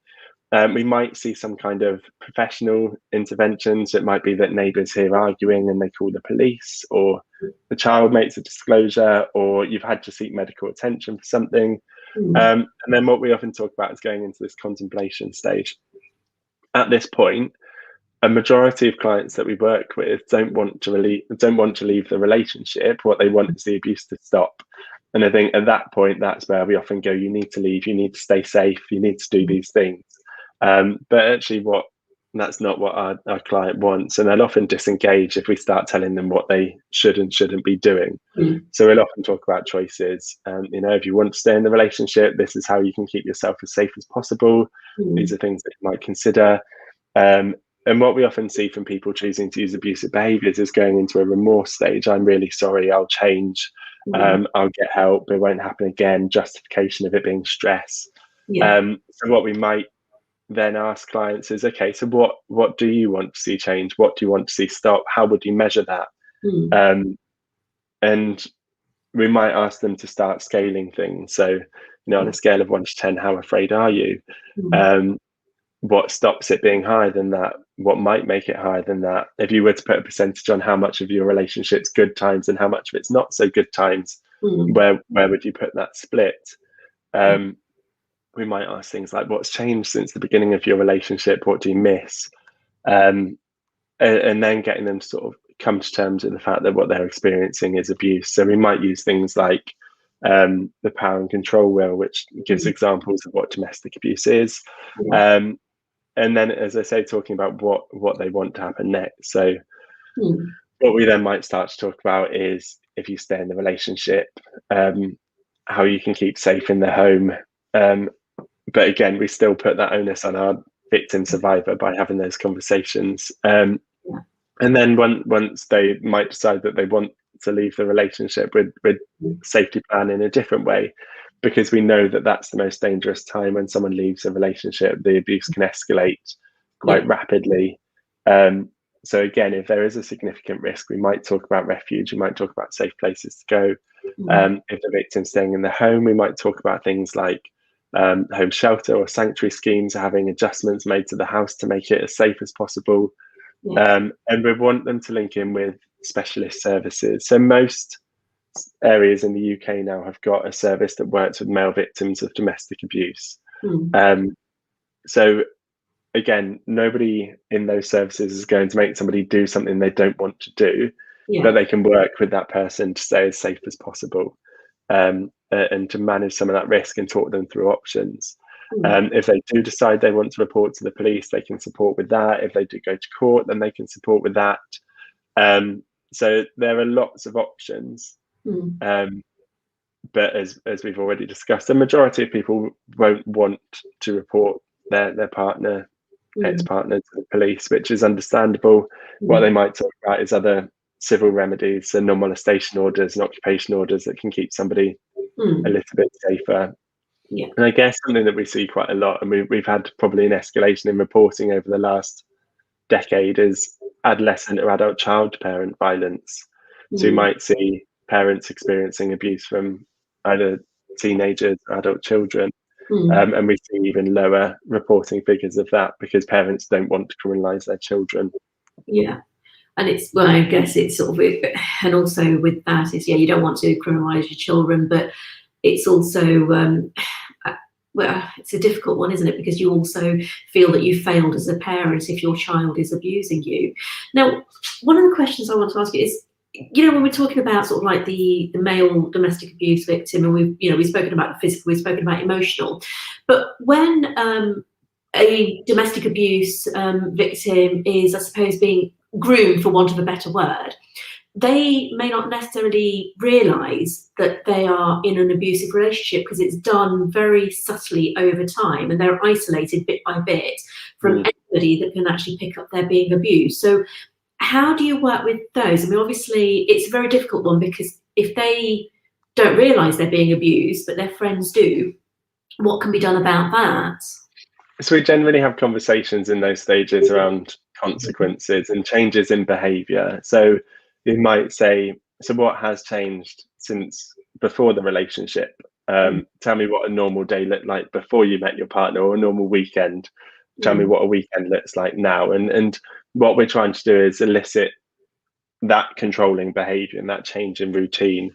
We might see some kind of professional interventions. It might be that neighbours hear arguing and they call the police, or the child makes a disclosure, or you've had to seek medical attention for something. And then what we often talk about is going into this contemplation stage. At this point, a majority of clients that we work with don't want to leave the relationship. What they want is the abuse to stop. And I think at that point, that's where we often go, you need to leave, you need to stay safe, you need to do these things. But actually that's not what our client wants. And they'll often disengage if we start telling them what they should and shouldn't be doing. So we'll often talk about choices. If you want to stay in the relationship, this is how you can keep yourself as safe as possible. These are things that you might consider. And what we often see from people choosing to use abusive behaviors is going into a remorse stage. I'm really sorry, I'll change, I'll get help, it won't happen again, justification of it being stress. So what we might then ask clients is, okay, so what do you want to see change? What do you want to see stop? How would you measure that? And we might ask them to start scaling things. So, on a scale of 1 to 10, how afraid are you? What stops it being higher than that? What might make it higher than that? If you were to put a percentage on how much of your relationship's good times and how much of it's not so good times, where would you put that split? We might ask things like, what's changed since the beginning of your relationship? What do you miss? And then getting them to sort of come to terms with the fact that what they're experiencing is abuse. So we might use things like the power and control wheel, which gives examples of what domestic abuse is. And then, as I say, talking about what they want to happen next. So what we then might start to talk about is, if you stay in the relationship, how you can keep safe in the home. But again, we still put that onus on our victim survivor by having those conversations. And then once they might decide that they want to leave the relationship, with safety plan in a different way, because we know that that's the most dangerous time. When someone leaves a relationship, the abuse can escalate quite rapidly. So again, if there is a significant risk, we might talk about refuge, we might talk about safe places to go. If the victim's staying in the home, we might talk about things like home shelter or sanctuary schemes, having adjustments made to the house to make it as safe as possible. And we want them to link in with specialist services. So most areas in the UK now have got a service that works with male victims of domestic abuse. So again, nobody in those services is going to make somebody do something they don't want to do, but they can work with that person to stay as safe as possible, and to manage some of that risk and talk them through options. If they do decide they want to report to the police, they can support with that. If they do go to court, then they can support with that. So there are lots of options. But as we've already discussed, the majority of people won't want to report their partner, ex-partner, to the police, which is understandable. What they might talk about is other civil remedies, so non-molestation orders and occupation orders that can keep somebody a little bit safer. And I guess something that we see quite a lot, and we've had probably an escalation in reporting over the last decade, is adolescent or adult child parent violence. So you might see parents experiencing abuse from either teenagers or adult children. And we see even lower reporting figures of that because parents don't want to criminalise their children. Yeah. And it's, well, I guess it's sort of, and also with that is, yeah, you don't want to criminalise your children, but it's also, well, it's a difficult one, isn't it? Because you also feel that you failed as a parent if your child is abusing you. Now, one of the questions I want to ask you is, you know, when we're talking about sort of like the male domestic abuse victim, and we've spoken about the physical, we've spoken about emotional, but when a domestic abuse victim is, I suppose, being groomed, for want of a better word, they may not necessarily realise that they are in an abusive relationship because it's done very subtly over time, and they're isolated bit by bit from anybody that can actually pick up they're being abused. So how do you work with those? I mean, obviously it's a very difficult one, because if they don't realise they're being abused but their friends do, what can be done about that? So we generally have conversations in those stages around consequences and changes in behaviour. So you might say, so what has changed since before the relationship? Tell me what a normal day looked like before you met your partner, or a normal weekend. Tell me what a weekend looks like now. And what we're trying to do is elicit that controlling behaviour and that change in routine.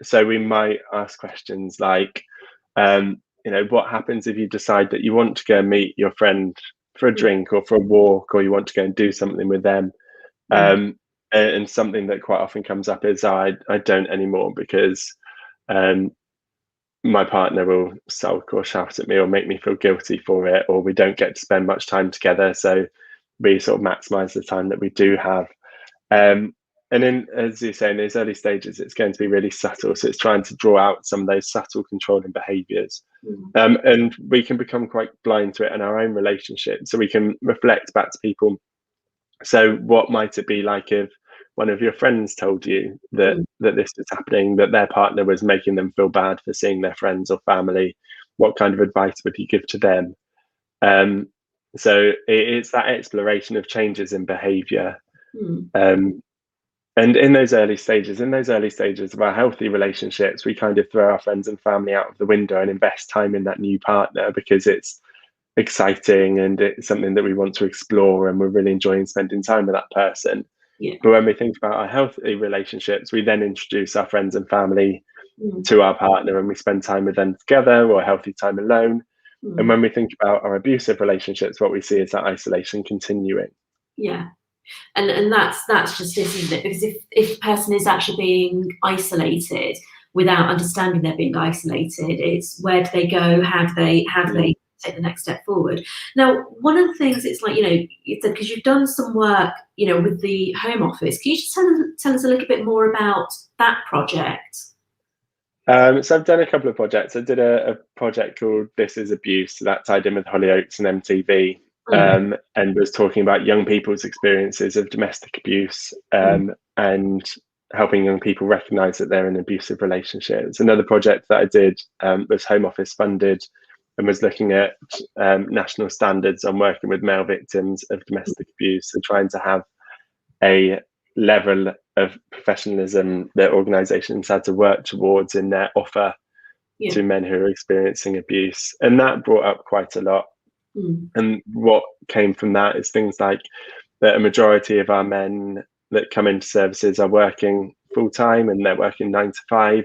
So we might ask questions like, you know, what happens if you decide that you want to go and meet your friend for a drink or for a walk, or you want to go and do something with them? And something that quite often comes up is, I don't anymore because my partner will sulk or shout at me or make me feel guilty for it, or we don't get to spend much time together. So we sort of maximize the time that we do have. And then, as you say, in those early stages, it's going to be really subtle. So it's trying to draw out some of those subtle controlling behaviours. And we can become quite blind to it in our own relationship. So we can reflect back to people. So what might it be like if one of your friends told you that this was happening, that their partner was making them feel bad for seeing their friends or family? What kind of advice would you give to them? So it's that exploration of changes in behaviour. And in those early stages of our healthy relationships, we kind of throw our friends and family out of the window and invest time in that new partner because it's exciting and it's something that we want to explore, and we're really enjoying spending time with that person. But when we think about our healthy relationships, we then introduce our friends and family to our partner, and we spend time with them together, or healthy time alone. And when we think about our abusive relationships, what we see is that isolation continuing. And that's just it, isn't it? Because if a person is actually being isolated without understanding they're being isolated, it's where do they go? How do they take the next step forward? Now, one of the things, it's like, you know, because you've done some work, you know, with the Home Office. Can you just tell us a little bit more about that project? So I've done a couple of projects. I did a project called This Is Abuse. So that tied in with Hollyoaks and MTV. And was talking about young people's experiences of domestic abuse, and helping young people recognise that they're in abusive relationships. Another project that I did was Home Office funded, and was looking at national standards on working with male victims of domestic abuse, and trying to have a level of professionalism that organisations had to work towards in their offer to men who are experiencing abuse. And that brought up quite a lot. And what came from that is things like that a majority of our men that come into services are working full time, and they're working 9 to 5,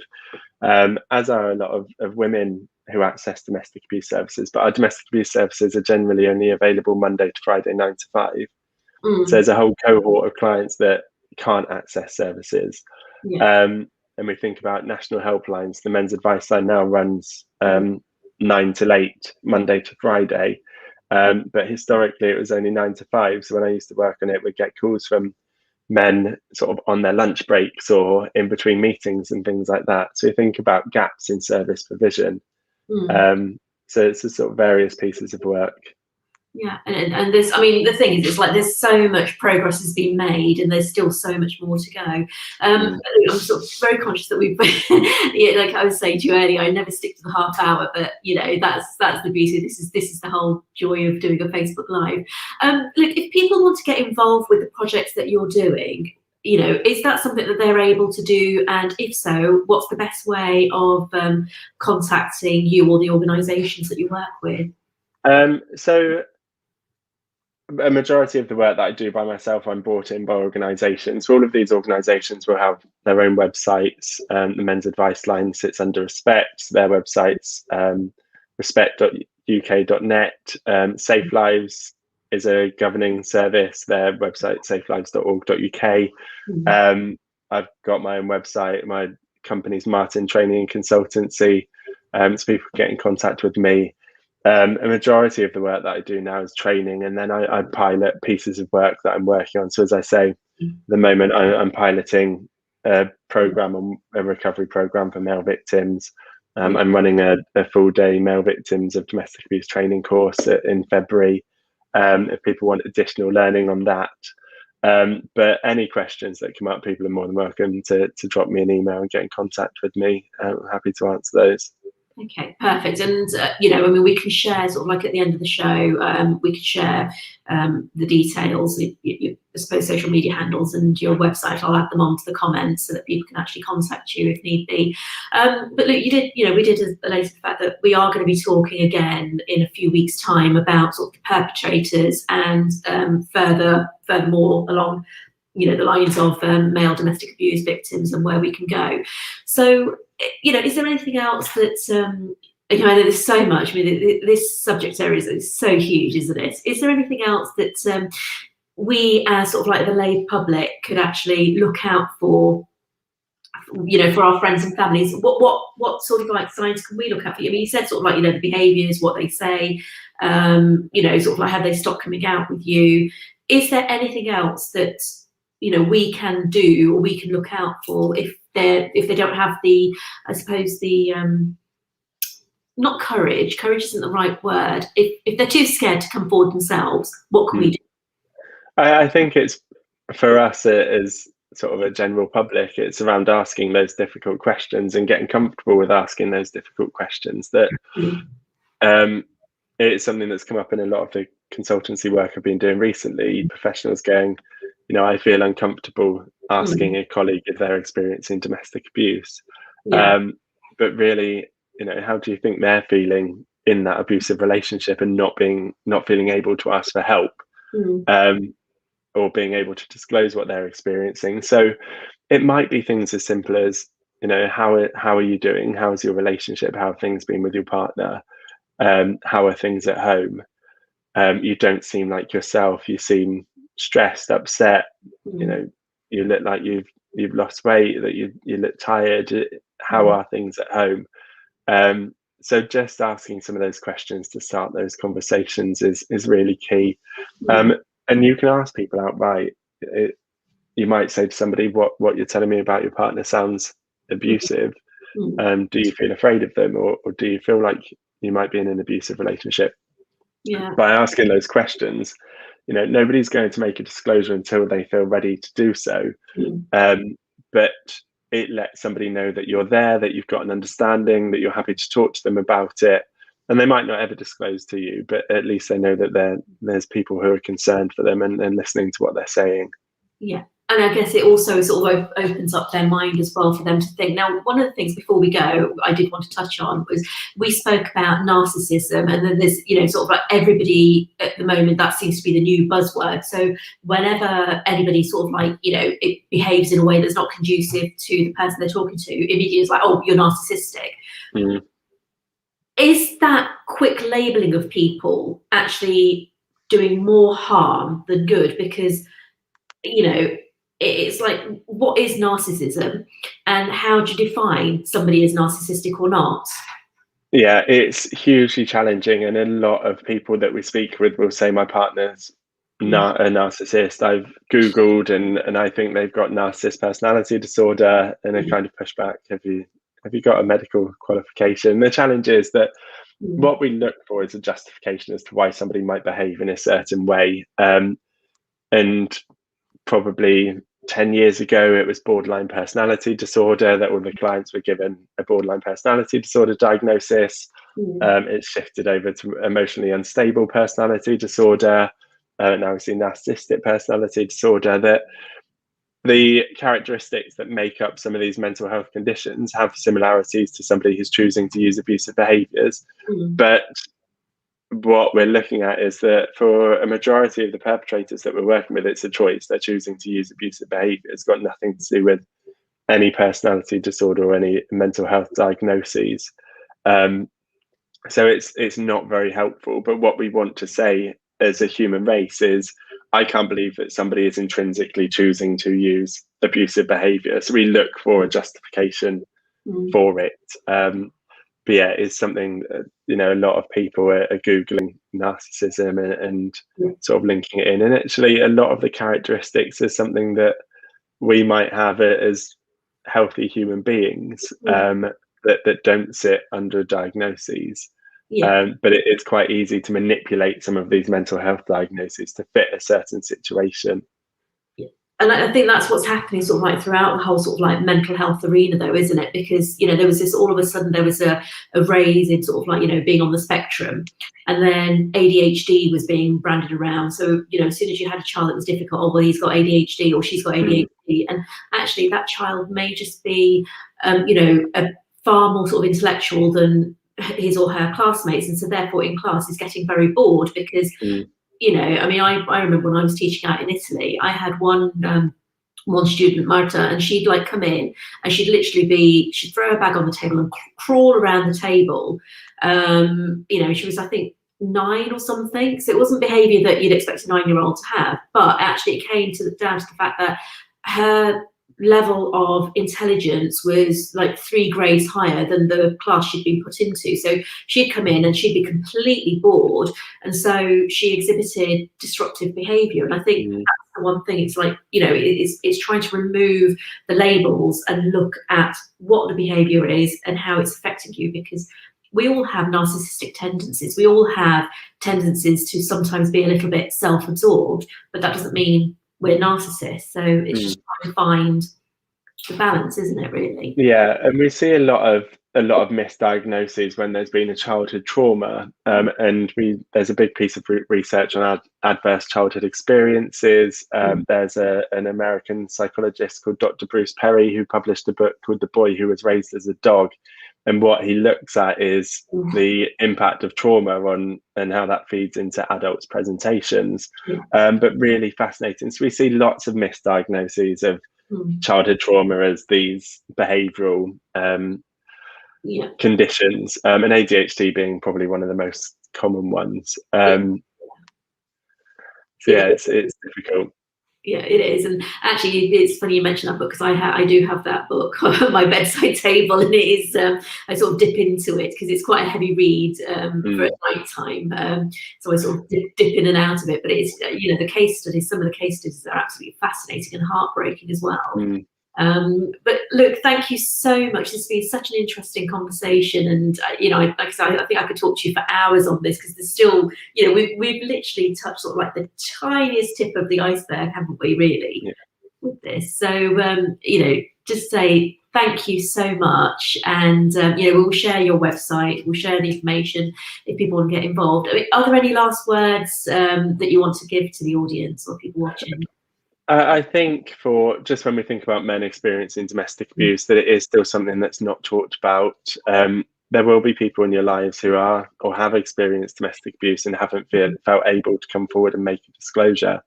as are a lot of women who access domestic abuse services. But our domestic abuse services are generally only available Monday to Friday, 9 to 5. So there's a whole cohort of clients that can't access services. And we think about national helplines. The Men's Advice Line now runs 9 till 8, Monday to Friday. But historically it was only 9 to 5. So when I used to work on it, we'd get calls from men sort of on their lunch breaks or in between meetings and things like that. So you think about gaps in service provision. So it's a sort of various pieces of work. And there's, I mean, the thing is, it's like there's so much progress has been made, and there's still so much more to go. I'm sort of very conscious that we've, like I was saying to you earlier, I never stick to the half hour, but you know, that's the beauty. This is the whole joy of doing a Facebook Live. Look, if people want to get involved with the projects that you're doing, is that something that they're able to do? And if so, what's the best way of contacting you or the organisations that you work with? So a majority of the work that I do by myself, I'm brought in by organisations. All of these organisations will have their own websites. The Men's Advice Line sits under Respect. Their websites, respect.uk.net. Safe Lives is a governing service. Their website, safelives.org.uk. I've got my own website. My company's Martin Training and Consultancy. So people get in contact with me. A majority of the work that I do now is training, and then I pilot pieces of work that I'm working on. So as I say, at the moment I'm piloting a recovery program for male victims. I'm running a full day male victims of domestic abuse training course in February. If people want additional learning on that. But any questions that come up, people are more than welcome to drop me an email and get in contact with me. I'm happy to answer those. Okay, perfect. And we can share sort of like at the end of the show, we could share the details, I suppose social media handles and your website. I'll add them onto the comments so that people can actually contact you if need be. But look, we did allude to the fact that we are going to be talking again in a few weeks' time about sort of the perpetrators and furthermore along the lines of male domestic abuse victims and where we can go. So, is there anything else that, there's so much, this subject area is so huge, isn't it? Is there anything else that we as sort of like the lay public could actually look out for, for our friends and families? What sort of like signs can we look out for? You said sort of like, the behaviours, what they say, sort of like have they stopped coming out with you? Is there anything else that we can do or we can look out for if they don't have the, I suppose, the not courage isn't the right word, if they're too scared to come forward themselves, what can we do? I think it's, for us as sort of a general public, it's around asking those difficult questions and getting comfortable with asking those difficult questions. That it's something that's come up in a lot of the consultancy work I've been doing recently. Professionals going, I feel uncomfortable asking a colleague if they're experiencing domestic abuse. But really, how do you think they're feeling in that abusive relationship and not feeling able to ask for help, or being able to disclose what they're experiencing? So it might be things as simple as, how are you doing? How's your relationship? How have things been with your partner? How are things at home? You don't seem like yourself. You seem stressed, upset. You look like you've lost weight. That you look tired. How are things at home? So just asking some of those questions to start those conversations is really key. And you can ask people outright. You might say to somebody, "What you're telling me about your partner sounds abusive. Do you feel afraid of them, or do you feel like you might be in an abusive relationship?" By asking those questions, nobody's going to make a disclosure until they feel ready to do so. But it lets somebody know that you're there, that you've got an understanding, that you're happy to talk to them about it. And they might not ever disclose to you, but at least they know that there's people who are concerned for them and listening to what they're saying. Yeah. And I guess it also sort of opens up their mind as well for them to think. Now, one of the things before we go, I did want to touch on was we spoke about narcissism, and then there's, sort of like everybody at the moment, that seems to be the new buzzword. So whenever anybody sort of like, it behaves in a way that's not conducive to the person they're talking to, immediately it's like, oh, you're narcissistic. Is that quick labeling of people actually doing more harm than good? Because, it's like, what is narcissism and how do you define somebody as narcissistic or not? Yeah, it's hugely challenging, and a lot of people that we speak with will say my partner's not a narcissist. I've Googled and I think they've got narcissist personality disorder, and they kind of push back. Have you got a medical qualification? The challenge is that what we look for is a justification as to why somebody might behave in a certain way. And probably 10 years ago, it was borderline personality disorder, that all the clients were given a borderline personality disorder diagnosis. It's shifted over to emotionally unstable personality disorder. Now we see narcissistic personality disorder. That the characteristics that make up some of these mental health conditions have similarities to somebody who's choosing to use abusive behaviours. But what we're looking at is that for a majority of the perpetrators that we're working with, it's a choice. They're choosing to use abusive behaviour. It's got nothing to do with any personality disorder or any mental health diagnoses. So it's not very helpful. But what we want to say as a human race is, I can't believe that somebody is intrinsically choosing to use abusive behaviour. So we look for a justification for it. But yeah, it's something a lot of people are Googling narcissism and sort of linking it in. And actually, a lot of the characteristics is something that we might have as healthy human beings that don't sit under diagnoses. But it's quite easy to manipulate some of these mental health diagnoses to fit a certain situation. And I think that's what's happening sort of like throughout the whole sort of like mental health arena though, isn't it? Because, there was this, all of a sudden there was a raise in sort of like, being on the spectrum, and then ADHD was being branded around. So, as soon as you had a child that was difficult, oh, well, he's got ADHD or she's got ADHD. And actually that child may just be, a far more sort of intellectual than his or her classmates. And so therefore in class is getting very bored because I remember when I was teaching out in Italy, I had one student, Marta, and she'd like come in and she'd throw her bag on the table and crawl around the table. She was, I think, 9 or something. So it wasn't behaviour that you'd expect a 9-year-old to have, but actually it came down to the fact that her level of intelligence was like 3 grades higher than the class she'd been put into. So she'd come in and she'd be completely bored, and so she exhibited disruptive behaviour. And I think that's the one thing. It's like, it's trying to remove the labels and look at what the behaviour is and how it's affecting you, because we all have narcissistic tendencies. We all have tendencies to sometimes be a little bit self-absorbed, but that doesn't mean we're narcissists. So it's just trying to find the balance, isn't it, really? Yeah, and we see a lot of misdiagnoses when there's been a childhood trauma, and there's a big piece of research on adverse childhood experiences. There's an American psychologist called Dr. Bruce Perry who published a book called The Boy Who Was Raised as a Dog, and what he looks at is the impact of trauma on and how that feeds into adults' presentations. But really fascinating. So we see lots of misdiagnoses of childhood trauma as these behavioural conditions, and ADHD being probably one of the most common ones. So yeah, it's difficult. Yeah, it is. And actually, it's funny you mention that book, because I do have that book on my bedside table, and it is, I sort of dip into it because it's quite a heavy read for at night time. So I sort of dip in and out of it. But it's, the case studies, some of the case studies are absolutely fascinating and heartbreaking as well. But look, thank you so much. This has been such an interesting conversation, and like I said, I think I could talk to you for hours on this, because there's still, we've literally touched sort of like the tiniest tip of the iceberg, haven't we, really, with this? So just say thank you so much, and we'll share your website, we'll share the information if people want to get involved. I mean, are there any last words that you want to give to the audience or people watching? I think for just when we think about men experiencing domestic abuse, that it is still something that's not talked about. There will be people in your lives who are or have experienced domestic abuse and haven't felt able to come forward and make a disclosure.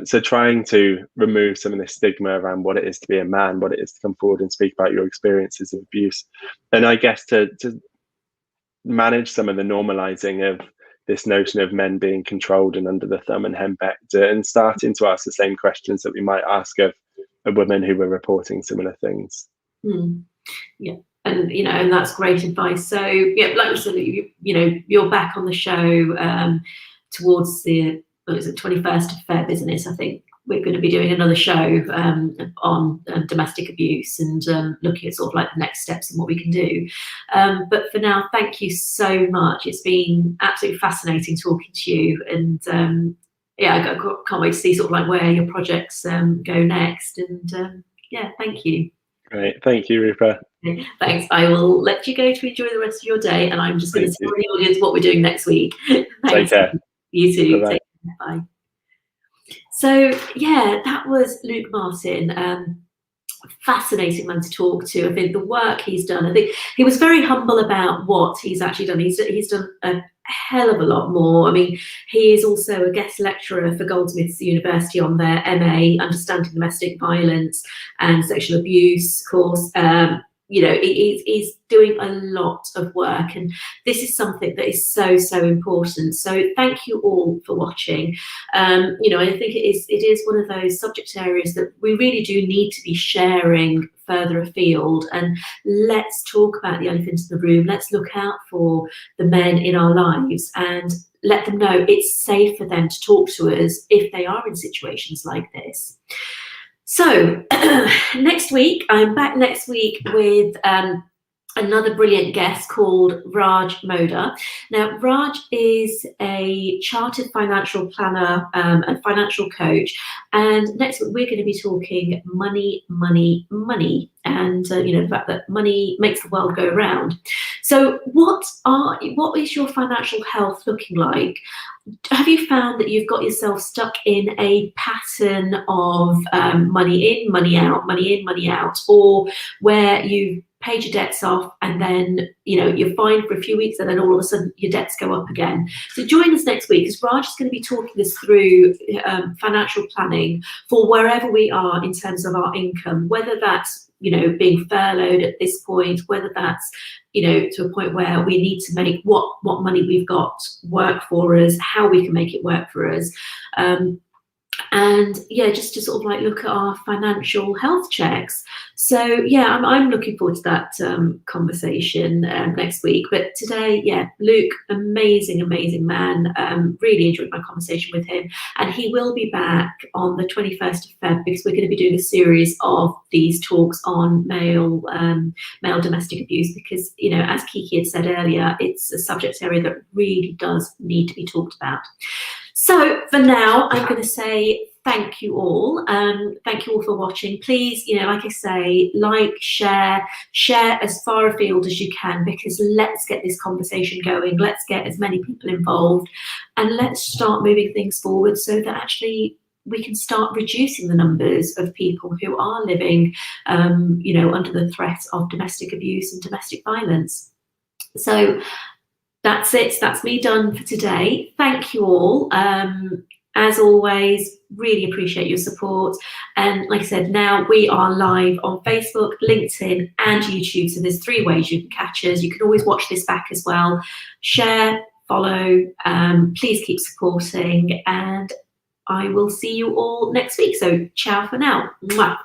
So trying to remove some of the stigma around what it is to be a man, what it is to come forward and speak about your experiences of abuse. And I guess to manage some of the normalizing of this notion of men being controlled and under the thumb and henpecked, and starting to ask the same questions that we might ask of a woman who were reporting similar things. Yeah, and and that's great advice. So yeah, like you said, you're back on the show towards the 21st of Feb, isn't it? I think we're going to be doing another show on domestic abuse and looking at sort of like the next steps and what we can do. But for now, thank you so much. It's been absolutely fascinating talking to you, and I can't wait to see sort of like where your projects go next. And thank you. Great, thank you, Rupa. Thanks. I will let you go to enjoy the rest of your day, and I'm just going to tell the audience what we're doing next week. Thanks. Take care. You too. Bye-bye. Take care. Bye. So yeah, that was Luke Martin. Fascinating man to talk to. I think the work he's done, I think he was very humble about what he's actually done. He's done a hell of a lot more. I mean, he is also a guest lecturer for Goldsmiths University on their MA Understanding Domestic Violence and Sexual Abuse course. You know, he's doing a lot of work, and this is something that is so important. So thank you all for watching. You know, I think it is one of those subject areas that we really do need to be sharing further afield, and let's talk about the elephant in the room. Let's look out for the men in our lives and let them know it's safe for them to talk to us if they are in situations like this. So next week, I'm back next week with another brilliant guest called Raj Moda. Now, Raj is a chartered financial planner and financial coach. And next week, we're going to be talking money, and you know, the fact that money makes the world go around. So what is your financial health looking like? Have you found that you've got yourself stuck in a pattern of money in, money out, money in, money out, or where you paid your debts off and then, you know, you're fine for a few weeks and then all of a sudden your debts go up again? So join us next week, because Raj is going to be talking us through financial planning for wherever we are in terms of our income, whether that's, you know, being furloughed at this point, whether that's, you know, to a point where we need to make what money we've got work for us, how we can make it work for us. And yeah, just to sort of like look at our financial health checks. So yeah, I'm looking forward to that conversation next week. But today, yeah, Luke, amazing man. Really enjoyed my conversation with him, and he will be back on the 21st of Feb, because we're going to be doing a series of these talks on male domestic abuse, because, you know, as Kiki had said earlier, it's a subject area that really does need to be talked about. So for now, I'm going to say thank you all. Thank you all for watching. Please, you know, like I say, like, share as far afield as you can, because let's get this conversation going. Let's get as many people involved, and let's start moving things forward so that actually we can start reducing the numbers of people who are living, you know, under the threat of domestic abuse and domestic violence. So that's it. That's me done for today. Thank you all. As always, really appreciate your support. And like I said, now we are live on Facebook, LinkedIn, and YouTube. So there's 3 ways you can catch us. You can always watch this back as well. Share, follow, please keep supporting, and I will see you all next week. So ciao for now. Mwah.